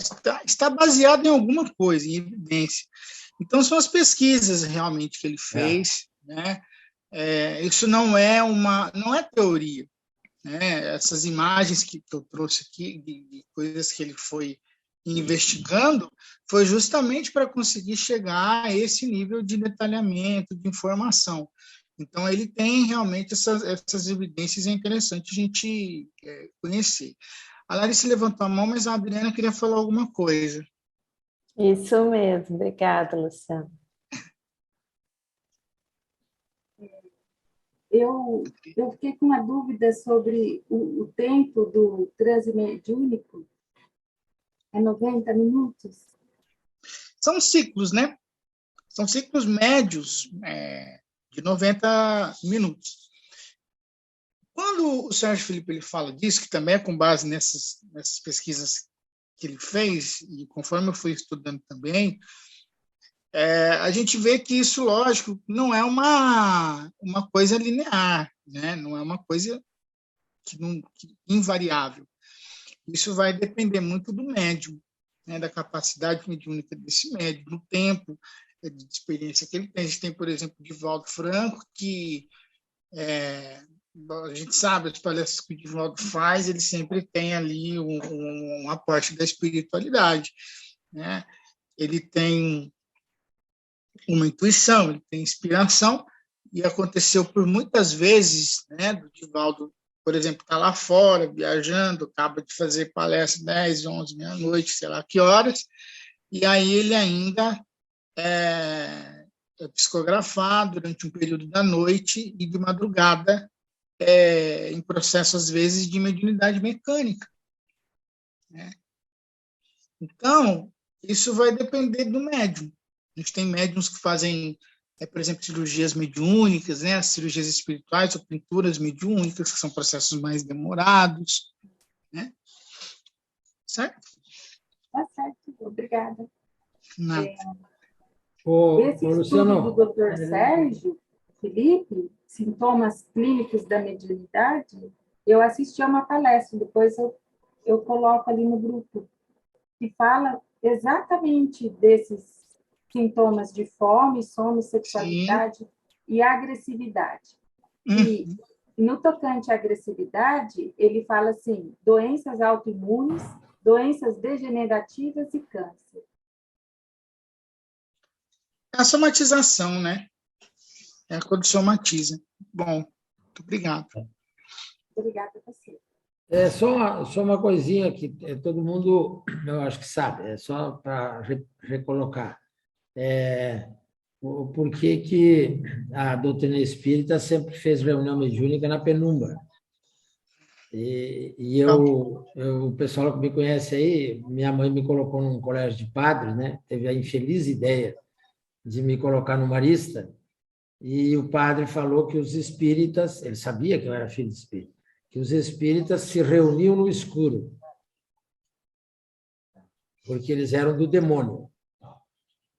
Speaker 3: está baseado em alguma coisa, em evidência. Então, são as pesquisas realmente que ele fez, né? Isso não é teoria, né? Essas imagens que eu trouxe aqui, de coisas que ele foi investigando, foi justamente para conseguir chegar a esse nível de detalhamento, de informação. Então, ele tem realmente essas evidências, é interessante a gente conhecer. A Larissa levantou a mão, mas a Adriana queria falar alguma coisa.
Speaker 1: Isso mesmo, obrigada, Luciana.
Speaker 8: Eu fiquei com uma dúvida sobre o tempo do transe mediúnico. É 90 minutos?
Speaker 3: São ciclos, né? São ciclos médios de 90 minutos. Quando o Sérgio Felipe ele fala disso, que também é com base nessas pesquisas que ele fez, e conforme eu fui estudando também, a gente vê que isso, lógico, não é uma coisa linear, né? Não é uma coisa invariável. Isso vai depender muito do médium, né? Da capacidade mediúnica desse médium, do tempo de experiência que ele tem. A gente tem, por exemplo, o Divaldo Franco, que a gente sabe, as palestras que o Divaldo faz, ele sempre tem ali um aporte da espiritualidade, né? Ele tem uma intuição, ele tem inspiração, e aconteceu por muitas vezes, né, do Divaldo, por exemplo, está lá fora, viajando, acaba de fazer palestra 10, 11, meia-noite, sei lá que horas, e aí ele ainda é psicografado durante um período da noite e de madrugada, em processo, às vezes, de mediunidade mecânica, né? Então, isso vai depender do médium. A gente tem médiums que fazem, por exemplo, cirurgias mediúnicas, né? Cirurgias espirituais ou pinturas mediúnicas, que são processos mais demorados, né? Certo?
Speaker 8: Tá certo, obrigada.
Speaker 3: Nada.
Speaker 8: Esse estudo do Dr. Sérgio Felipe, Sintomas Clínicos da Mediunidade, eu assisti a uma palestra, depois eu coloco ali no grupo, que fala exatamente desses sintomas de fome, sono, sexualidade
Speaker 3: Sim.
Speaker 8: E agressividade. E no tocante à agressividade, ele fala assim, doenças autoimunes, doenças degenerativas e câncer.
Speaker 3: A somatização, né? É quando somatiza. Bom, muito obrigado.
Speaker 8: Obrigada a você.
Speaker 6: Só uma coisinha que todo mundo, eu acho que sabe, é só para recolocar. Por que que a doutrina espírita sempre fez reunião mediúnica na penumbra? O pessoal que me conhece aí, minha mãe me colocou num colégio de padres, né? Teve a infeliz ideia de me colocar no Marista, e o padre falou que os espíritas, ele sabia que eu era filho de espírita, que os espíritas se reuniam no escuro, porque eles eram do demônio.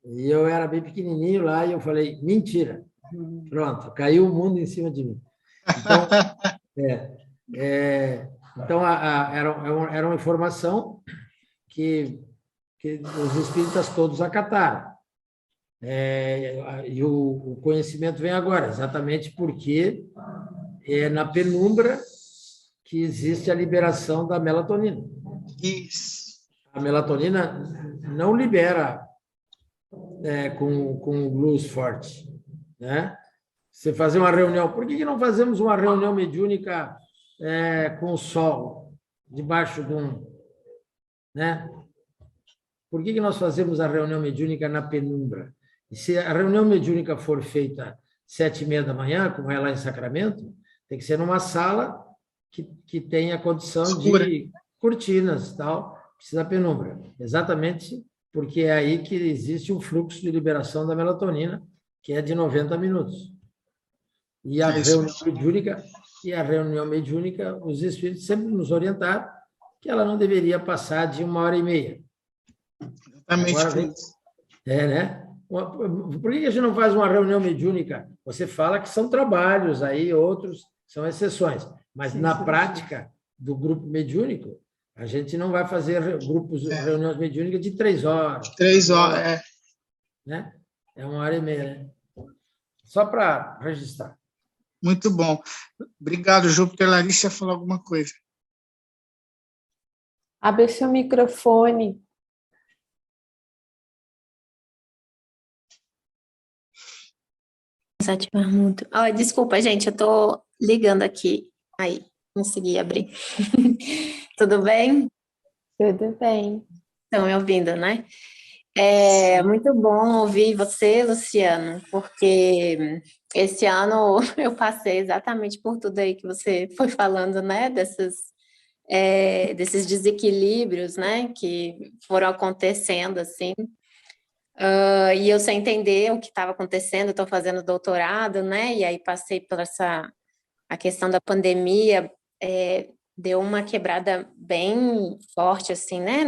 Speaker 6: E eu era bem pequenininho lá, e eu falei, mentira. Pronto, caiu o mundo em cima de mim. Então, era uma informação que os espíritas todos acataram. E o conhecimento vem agora, exatamente porque é na penumbra que existe a liberação da melatonina.
Speaker 3: Isso.
Speaker 6: A melatonina não libera com luz forte, né? Você fazer uma reunião, por que não fazemos uma reunião mediúnica com o sol, debaixo de né? Por que nós fazemos a reunião mediúnica na penumbra? E se a reunião mediúnica for feita 7h30 da manhã, como é lá em Sacramento, tem que ser numa sala que tenha condição
Speaker 3: escura,
Speaker 6: de cortinas e tal, precisa da penumbra. Exatamente porque é aí que existe um fluxo de liberação da melatonina, que é de 90 minutos. E a reunião mediúnica, os espíritos sempre nos orientaram que ela não deveria passar de 1h30.
Speaker 3: Exatamente.
Speaker 6: Agora, né? Por que a gente não faz uma reunião mediúnica? Você fala que são trabalhos aí, outros são exceções. Mas na prática do grupo mediúnico, a gente não vai fazer reuniões mediúnicas de 3 horas.
Speaker 3: 3 horas,
Speaker 6: né? É 1h30, né? Só para registrar.
Speaker 3: Muito bom. Obrigado, Júpiter. Larissa falou alguma coisa.
Speaker 1: Abre seu microfone.
Speaker 9: Desativar muito. Desculpa, gente, eu estou ligando aqui. Aí, consegui abrir. Tudo bem?
Speaker 1: Tudo bem.
Speaker 9: Estão me ouvindo, né? É muito bom ouvir você, Luciano, porque esse ano eu passei exatamente por tudo aí que você foi falando, né? Desses desequilíbrios, né? Que foram acontecendo, assim. E eu sem entender o que estava acontecendo, estou fazendo doutorado, né? E aí passei por a questão da pandemia, deu uma quebrada bem forte, assim, né?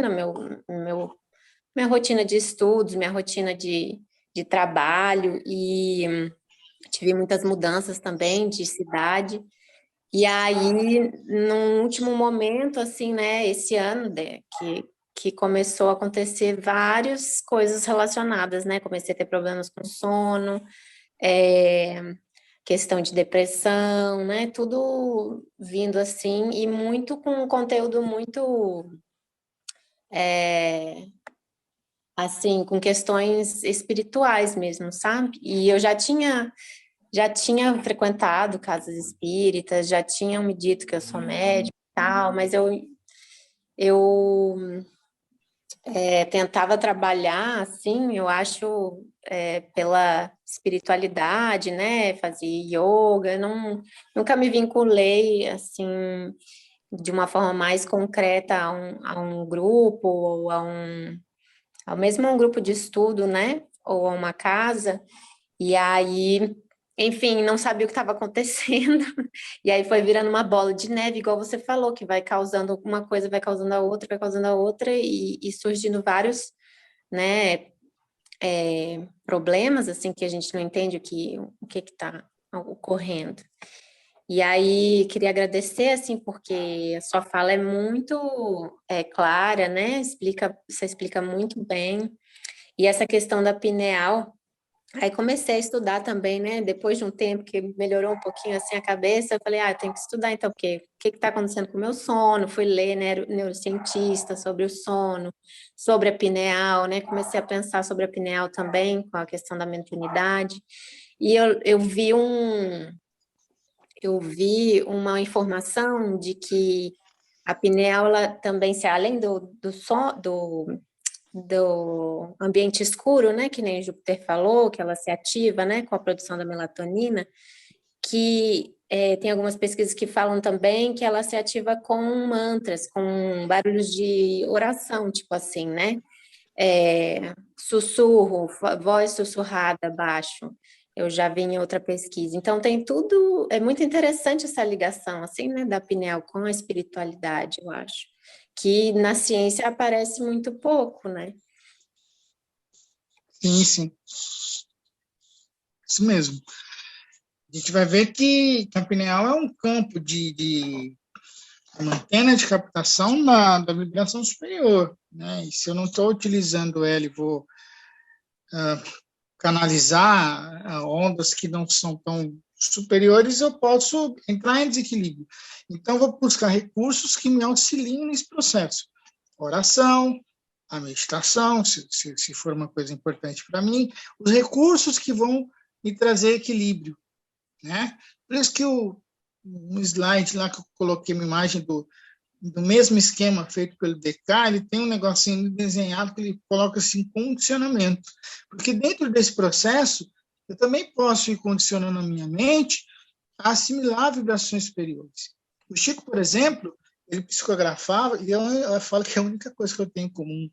Speaker 9: Minha rotina de estudos, minha rotina de trabalho, e tive muitas mudanças também de cidade. E aí, num último momento, assim, né? Esse ano, que começou a acontecer várias coisas relacionadas, né? Comecei a ter problemas com sono, questão de depressão, né? Tudo vindo assim, e muito com um conteúdo muito, assim, com questões espirituais mesmo, sabe? E eu já tinha frequentado casas espíritas, já tinham me dito que eu sou médium e tal, mas eu tentava trabalhar, assim, eu acho, pela espiritualidade, né, fazia yoga, nunca me vinculei, assim, de uma forma mais concreta a um grupo, ou ao mesmo um grupo de estudo, né, ou a uma casa, e aí, enfim, não sabia o que estava acontecendo, e aí foi virando uma bola de neve, igual você falou, que vai causando alguma coisa, vai causando a outra, e surgindo vários, né, problemas, assim, que a gente não entende o que está ocorrendo. E aí, queria agradecer, assim, porque a sua fala é muito clara, né, você explica muito bem, e essa questão da pineal. Aí comecei a estudar também, né? Depois de um tempo que melhorou um pouquinho assim a cabeça, eu falei, eu tenho que estudar então, porque o que está acontecendo com o meu sono? Fui ler, né, neurocientista sobre o sono, sobre a pineal, né? Comecei a pensar sobre a pineal também, com a questão da mediunidade. E eu vi uma informação de que a pineal, ela também, além do ambiente escuro, né, que nem Júpiter falou, que ela se ativa, né, com a produção da melatonina, que tem algumas pesquisas que falam também que ela se ativa com mantras, com barulhos de oração, tipo assim, né? Sussurro, voz sussurrada baixo. Eu já vi em outra pesquisa. Então, tem tudo... É muito interessante essa ligação, assim, né, da pineal com a espiritualidade, eu acho. Que na ciência aparece muito pouco, né?
Speaker 3: Sim, sim. Isso mesmo. A gente vai ver que a pineal é um campo uma antena de captação da vibração superior, né? E se eu não estou utilizando ela e vou canalizar ondas que não são tão superiores, eu posso entrar em desequilíbrio. Então, eu vou buscar recursos que me auxiliem nesse processo. Oração, a meditação, se for uma coisa importante para mim, os recursos que vão me trazer equilíbrio, né? Por isso que no slide lá que eu coloquei uma imagem do mesmo esquema feito pelo Descartes, ele tem um negocinho desenhado que ele coloca assim, condicionamento. Porque dentro desse processo, eu também posso ir condicionando a minha mente a assimilar vibrações superiores. O Chico, por exemplo, ele psicografava, e eu falo que é a única coisa que eu tenho em comum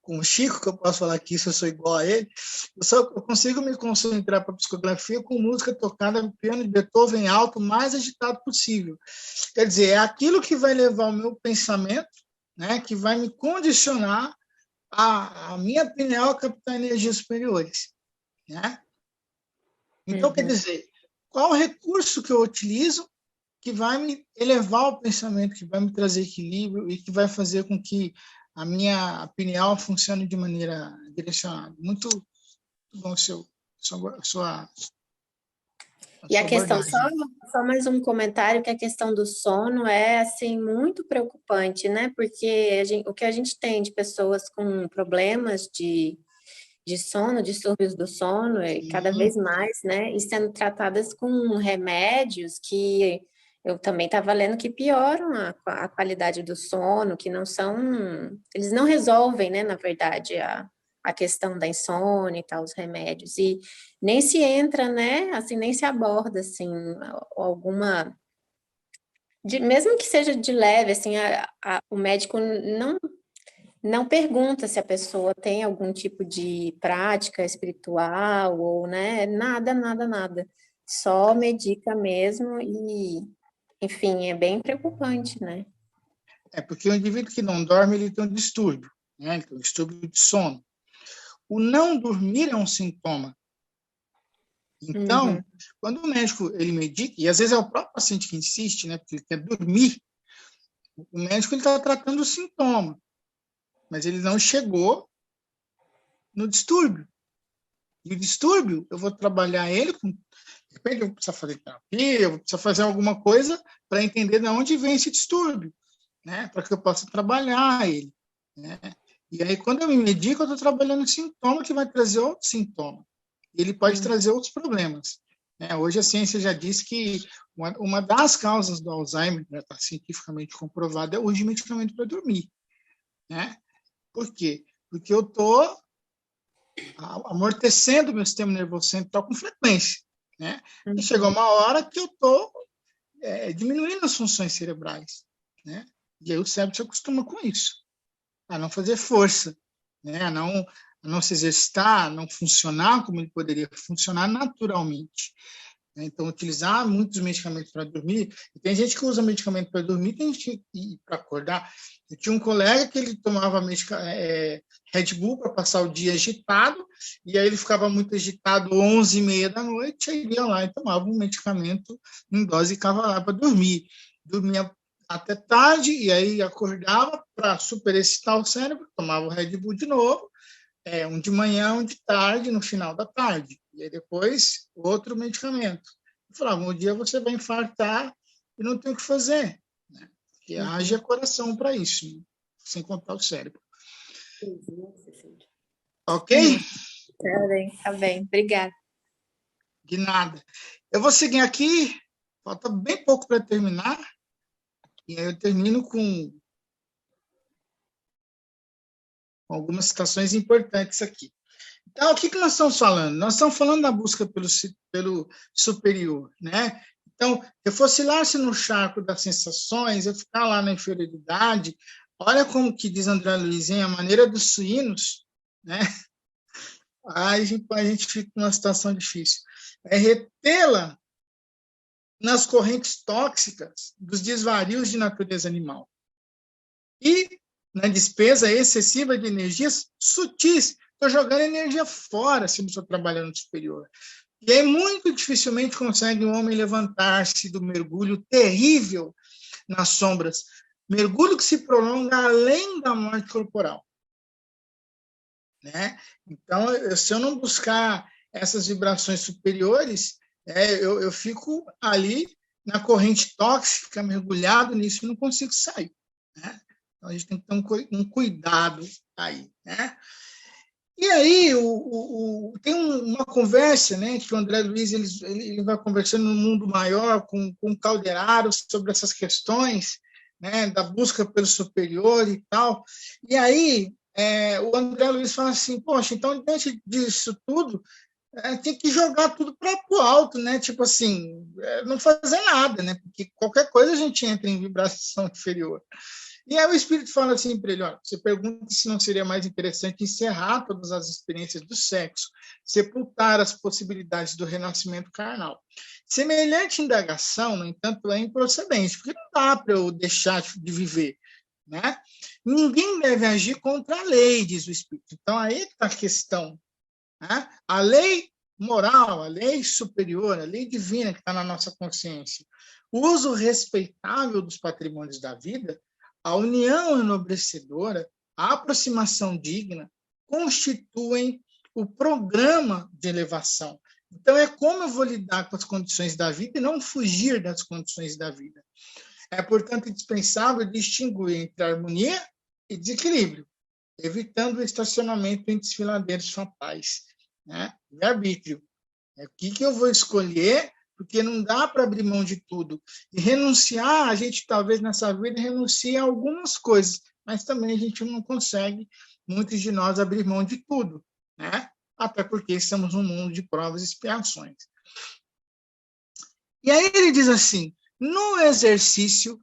Speaker 3: com o Chico, que eu posso falar que isso eu sou igual a ele, eu consigo me concentrar para a psicografia com música tocada no piano de Beethoven alto, o mais agitado possível. Quer dizer, é aquilo que vai levar o meu pensamento, né, que vai me condicionar a minha pineal a captar energias superiores. Né? Então, quer dizer, qual o recurso que eu utilizo que vai me elevar o pensamento, que vai me trazer equilíbrio e que vai fazer com que a minha pineal funcione de maneira direcionada. Muito bom sua
Speaker 9: e a questão, só mais um comentário, que a questão do sono é, assim, muito preocupante, né? Porque o que a gente tem de pessoas com problemas de sono, distúrbios do sono, cada vez mais, né? E sendo tratadas com remédios que eu também estava lendo que pioram a qualidade do sono, que não são... Eles não resolvem, né, na verdade, a questão da insônia e tal, os remédios. E nem se entra, né, assim, nem se aborda, assim, alguma... mesmo que seja de leve, assim, o médico não pergunta se a pessoa tem algum tipo de prática espiritual ou, né, nada. Só medica mesmo e, enfim, é bem preocupante, né?
Speaker 3: Porque o indivíduo que não dorme, ele tem um distúrbio, né? Ele tem um distúrbio de sono. O não dormir é um sintoma. Então, quando o médico ele medica, e às vezes é o próprio paciente que insiste, né, porque ele quer dormir, o médico está tratando o sintoma, mas ele não chegou no distúrbio. E o distúrbio, eu vou trabalhar ele com... De repente, eu vou precisar fazer terapia, eu vou precisar fazer alguma coisa para entender de onde vem esse distúrbio, né, para que eu possa trabalhar ele. Né? E aí, quando eu me medico, eu estou trabalhando o sintoma que vai trazer outro sintoma. E ele pode trazer outros problemas. Hoje a ciência já diz que uma das causas do Alzheimer, já está cientificamente comprovada, é o uso de medicamento para dormir. Né? Por quê? Porque eu estou amortecendo o meu sistema nervoso central com frequência. Né? E chegou uma hora que eu estou diminuindo as funções cerebrais. Né? E aí o cérebro se acostuma com isso, a não fazer força, né? a não se exercitar, a não funcionar como ele poderia funcionar naturalmente. Então, utilizar muitos medicamentos para dormir, e tem gente que usa medicamento para dormir, tem gente que para acordar. Eu tinha um colega que ele tomava Red Bull para passar o dia agitado, e aí ele ficava muito agitado 11h30 da noite, aí ia lá e tomava um medicamento em dose e ficava lá para dormir. Dormia até tarde, e aí acordava para superexcitar o cérebro, tomava o Red Bull de novo, um de manhã, um de tarde, no final da tarde. E aí depois, outro medicamento. Eu falava, um dia você vai infartar e não tem o que fazer. Né? Porque haja coração para isso, né? Sem contar o cérebro. Ok?
Speaker 9: Tá bem. Obrigada.
Speaker 3: De nada. Eu vou seguir aqui, falta bem pouco para terminar, e aí eu termino com algumas citações importantes aqui. Então, o que nós estamos falando? Nós estamos falando da busca pelo superior, né? Então, eu fosse no charco das sensações, eu ficar lá na inferioridade, olha como que diz André Luiz, a maneira dos suínos, né? Aí a gente fica numa situação difícil. É retê-la nas correntes tóxicas dos desvarios de natureza animal. E na despesa excessiva de energias sutis. Estou jogando energia fora se não estou trabalhando no superior. E aí, muito dificilmente consegue um homem levantar-se do mergulho terrível nas sombras. Mergulho que se prolonga além da morte corporal. Né? Então, se eu não buscar essas vibrações superiores, eu fico ali na corrente tóxica, mergulhado nisso, e não consigo sair. Né? Então, a gente tem que ter um cuidado aí. Né? E aí, tem uma conversa, né, que o André Luiz ele vai conversando no mundo maior com o Calderaro sobre essas questões, né, da busca pelo superior e tal. E aí, o André Luiz fala assim, poxa, então, diante disso tudo, tem que jogar tudo para o alto, né? Tipo assim, não fazer nada, né? Porque qualquer coisa a gente entra em vibração inferior. E aí o Espírito fala assim para ele, olha, você pergunta se não seria mais interessante encerrar todas as experiências do sexo, sepultar as possibilidades do renascimento carnal. Semelhante indagação, no entanto, é improcedente, porque não dá para eu deixar de viver. Né? Ninguém deve agir contra a lei, diz o Espírito. Então, aí está a questão. Né? A lei moral, a lei superior, a lei divina que está na nossa consciência, o uso respeitável dos patrimônios da vida, a união enobrecedora, a aproximação digna, constituem o programa de elevação. Então, é como eu vou lidar com as condições da vida e não fugir das condições da vida. É, portanto, indispensável distinguir entre harmonia e desequilíbrio, evitando o estacionamento em desfiladeiros fatais. Né? E arbítrio. O que eu vou escolher, porque não dá para abrir mão de tudo. E renunciar, a gente talvez nessa vida renuncie a algumas coisas, mas também a gente não consegue, muitos de nós, abrir mão de tudo. Né? Até porque estamos num mundo de provas e expiações. E aí ele diz assim, no exercício,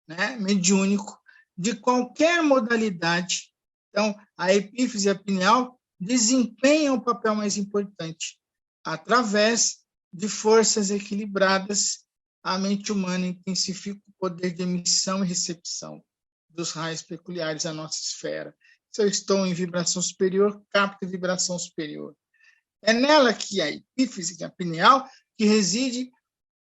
Speaker 3: né, mediúnico de qualquer modalidade, então, a epífise e a pineal desempenham o papel mais importante. Através de forças equilibradas, a mente humana intensifica o poder de emissão e recepção dos raios peculiares à nossa esfera. Se eu estou em vibração superior, capto vibração superior. É nela que a epífise, que é a pineal, que reside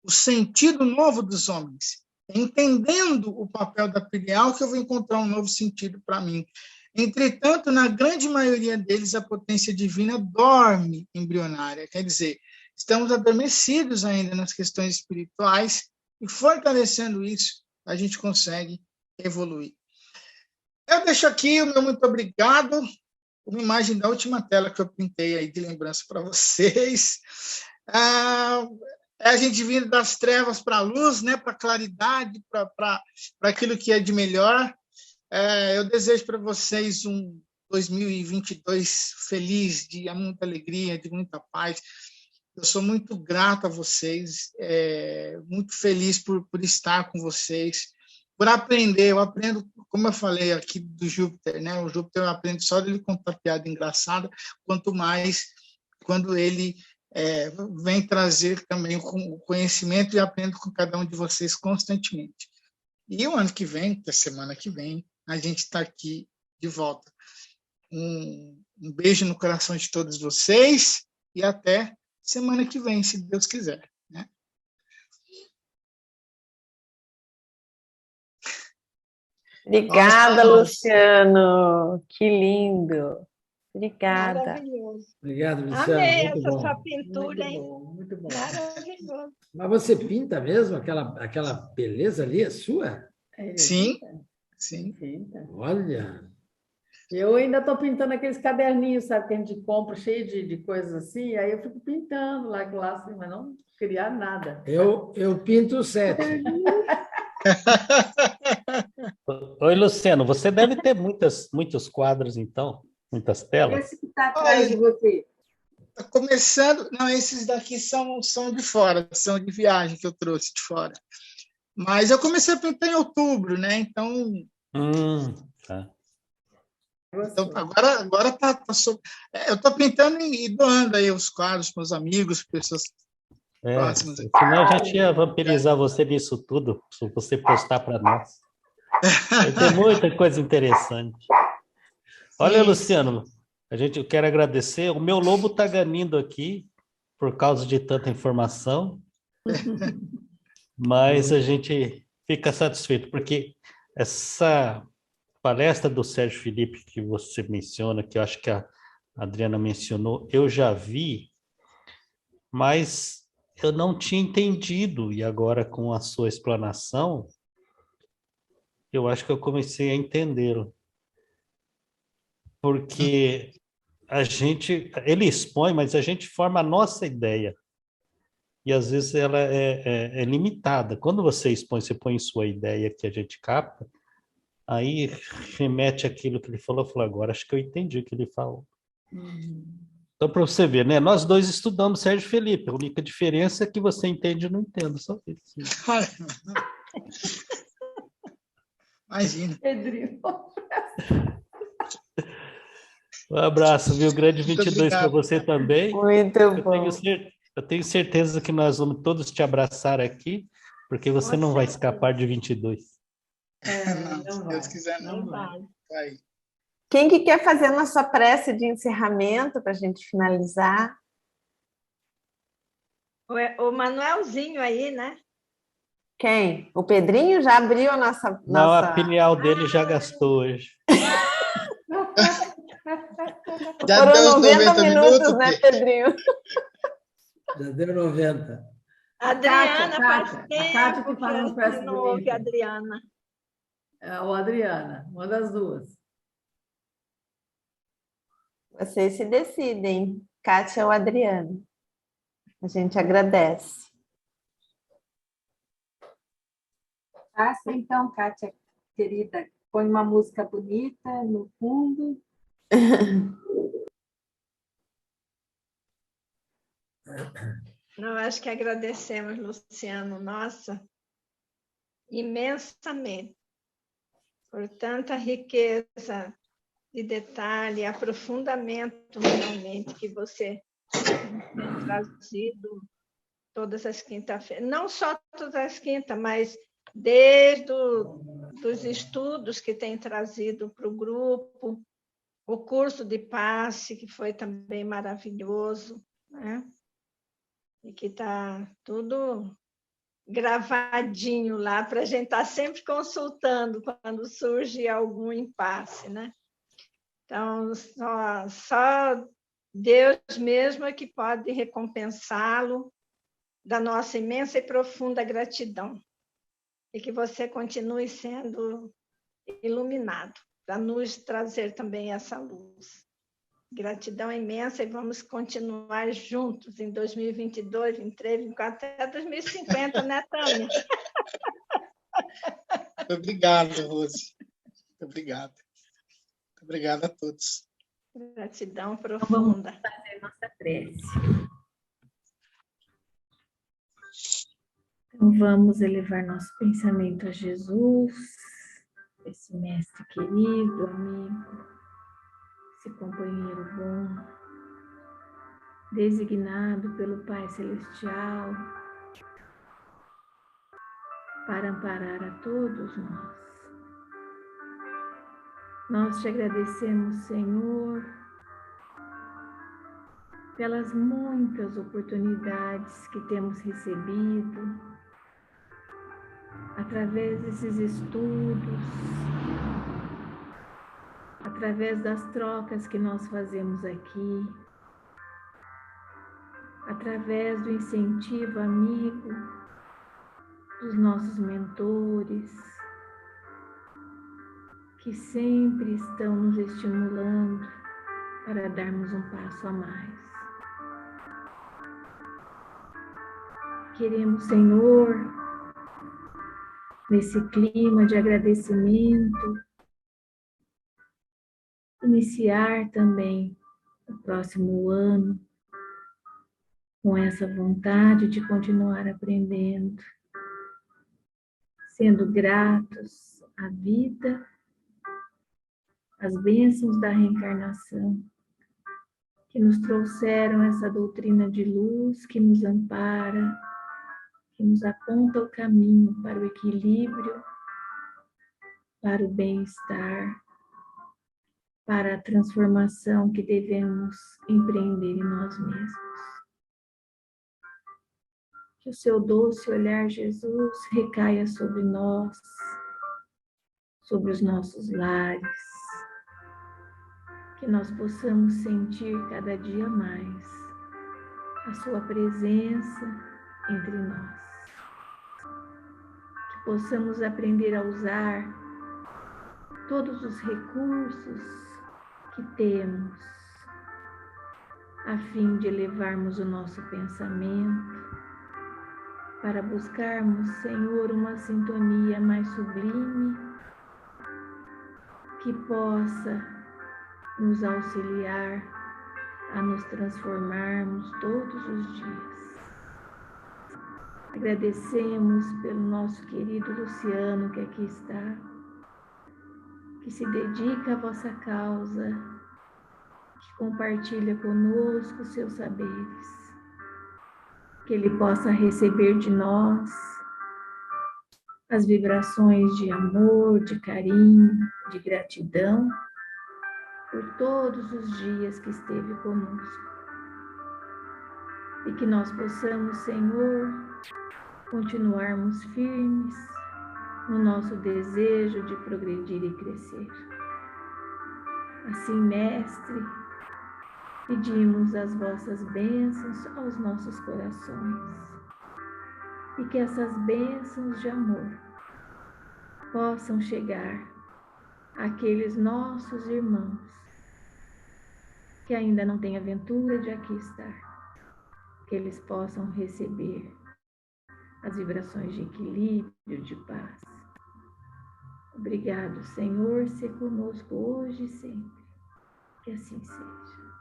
Speaker 3: o sentido novo dos homens. Entendendo o papel da pineal, que eu vou encontrar um novo sentido para mim. Entretanto, na grande maioria deles, a potência divina dorme embrionária. Quer dizer, estamos adormecidos ainda nas questões espirituais e, fortalecendo isso, a gente consegue evoluir. Eu deixo aqui o meu muito obrigado, uma imagem da última tela que eu pintei aí de lembrança para vocês. É a gente vindo das trevas para a luz, né, para a claridade, para aquilo que é de melhor. Eu desejo para vocês um 2022 feliz, de muita alegria, de muita paz. Eu sou muito grato a vocês, muito feliz por estar com vocês, por aprender. Eu aprendo, como eu falei aqui do Júpiter, né? O Júpiter eu aprendo só dele contar piada engraçada, quanto mais quando ele vem trazer também o conhecimento, e aprendo com cada um de vocês constantemente. E o ano que vem, que é a semana que vem, a gente está aqui de volta. Um beijo no coração de todos vocês e até semana que vem, se Deus quiser. Né?
Speaker 1: Obrigada, Luciano. Que lindo. Obrigada.
Speaker 4: Maravilhoso.
Speaker 6: Obrigado, Luciano.
Speaker 4: Amei
Speaker 6: muito
Speaker 4: essa
Speaker 6: bom.
Speaker 4: sua pintura, hein?
Speaker 5: Muito bom.
Speaker 4: Maravilhoso.
Speaker 6: Mas você pinta mesmo aquela beleza ali, é sua?
Speaker 3: Sim, sim.
Speaker 6: Olha,
Speaker 5: Eu ainda estou pintando aqueles caderninhos, sabe, que a gente compra, cheio de coisas assim, aí eu fico pintando lá, assim, mas não criar nada.
Speaker 6: Eu pinto 7.
Speaker 2: Oi, Luciano, você deve ter muitos quadros, então, muitas telas.
Speaker 8: Esse que está atrás de você.
Speaker 3: Tá começando. Não, esses daqui são de fora, são de viagem que eu trouxe de fora. Mas eu comecei a pintar em outubro, né? Então.
Speaker 2: Tá.
Speaker 3: Então agora tá eu estou pintando e doando aí os quadros para os amigos, pessoas próximas.
Speaker 2: Senão a gente ia vampirizar você nisso tudo, se você postar para nós. Tem muita coisa interessante. Olha, Luciano, eu quero agradecer. O meu lobo está ganindo aqui por causa de tanta informação, mas a gente fica satisfeito, porque essa palestra do Sérgio Felipe que você menciona, que eu acho que a Adriana mencionou, eu já vi, mas eu não tinha entendido, e agora com a sua explanação, eu acho que eu comecei a entendê-lo. Porque ele expõe, mas a gente forma a nossa ideia. E às vezes ela é limitada. Quando você expõe, você põe sua ideia que a gente capta, aí remete àquilo que ele falou, agora acho que eu entendi o que ele falou. Então, para você ver, né? Nós dois estudamos Sérgio Felipe, a única diferença é que você entende e não entendo, só isso.
Speaker 3: Imagina.
Speaker 5: Pedrinho.
Speaker 2: Um abraço, viu? Grande 22 para você também.
Speaker 1: Muito bom.
Speaker 2: Eu tenho certeza que nós vamos todos te abraçar aqui, porque você não vai escapar de 22.
Speaker 3: Não, se Deus quiser, não vai.
Speaker 1: Quem que quer fazer a nossa prece de encerramento para a gente finalizar?
Speaker 4: O Manuelzinho aí, né?
Speaker 1: Quem? O Pedrinho já abriu a nossa...
Speaker 2: Não, a pineal dele já gastou hoje.
Speaker 3: Já
Speaker 1: foram
Speaker 3: deu
Speaker 1: 90 minutos, né, Pedrinho?
Speaker 6: Já deu 90.
Speaker 4: Adriana, faz
Speaker 5: Kátia que faz uma prece
Speaker 4: não ouve
Speaker 5: bonita.
Speaker 4: a Adriana.
Speaker 5: Ou Adriana, uma das duas.
Speaker 1: Vocês se decidem, Kátia ou Adriana. A gente agradece.
Speaker 8: Faça então, Kátia, querida. Põe uma música bonita no fundo.
Speaker 4: Não, acho que agradecemos, Luciano, nossa, imensamente, por tanta riqueza de detalhe, aprofundamento realmente que você tem trazido todas as quintas-feiras. Não só todas as quintas, mas desde os estudos que tem trazido para o grupo, o curso de passe, que foi também maravilhoso, né? E que está tudo gravadinho lá para a gente estar sempre consultando quando surge algum impasse, né? Então, só Deus mesmo é que pode recompensá-lo da nossa imensa e profunda gratidão. E que você continue sendo iluminado, para nos trazer também essa luz. Gratidão imensa e vamos continuar juntos em 2022, 2023, 2024, até 2050, né, Tânia?
Speaker 3: Muito obrigado, Rose. Muito obrigado. Muito obrigado a todos.
Speaker 4: Gratidão profunda.
Speaker 7: Vamos fazer nossa prece. Então, vamos elevar nosso pensamento a Jesus, esse mestre querido, amigo, esse companheiro bom, designado pelo Pai Celestial para amparar a todos nós. Nós te agradecemos, Senhor, pelas muitas oportunidades que temos recebido através desses estudos, através das trocas que nós fazemos aqui, através do incentivo amigo dos nossos mentores, que sempre estão nos estimulando para darmos um passo a mais. Queremos, Senhor, nesse clima de agradecimento, iniciar também o próximo ano com essa vontade de continuar aprendendo, sendo gratos à vida, às bênçãos da reencarnação, que nos trouxeram essa doutrina de luz, que nos ampara, que nos aponta o caminho para o equilíbrio, para o bem-estar, para a transformação que devemos empreender em nós mesmos. Que o seu doce olhar, Jesus, recaia sobre nós, sobre os nossos lares, que nós possamos sentir cada dia mais a sua presença entre nós, que possamos aprender a usar todos os recursos que temos, a fim de elevarmos o nosso pensamento, para buscarmos, Senhor, uma sintonia mais sublime, que possa nos auxiliar a nos transformarmos todos os dias. Agradecemos pelo nosso querido Luciano, que aqui está, que se dedica à vossa causa, que compartilha conosco seus saberes, que ele possa receber de nós as vibrações de amor, de carinho, de gratidão por todos os dias que esteve conosco. E que nós possamos, Senhor, continuarmos firmes no nosso desejo de progredir e crescer. Assim, Mestre, pedimos as vossas bênçãos aos nossos corações e que essas bênçãos de amor possam chegar àqueles nossos irmãos que ainda não têm a ventura de aqui estar, que eles possam receber as vibrações de equilíbrio, de paz. Obrigado, Senhor, ser conosco hoje e sempre. Que assim seja.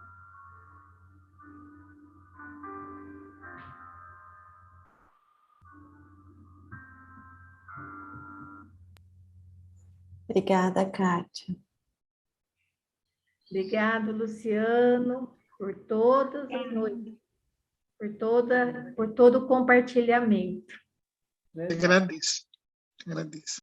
Speaker 1: Obrigada, Kátia.
Speaker 7: Obrigado, Luciano, por todas as noites, por todo o compartilhamento.
Speaker 3: Agradeço.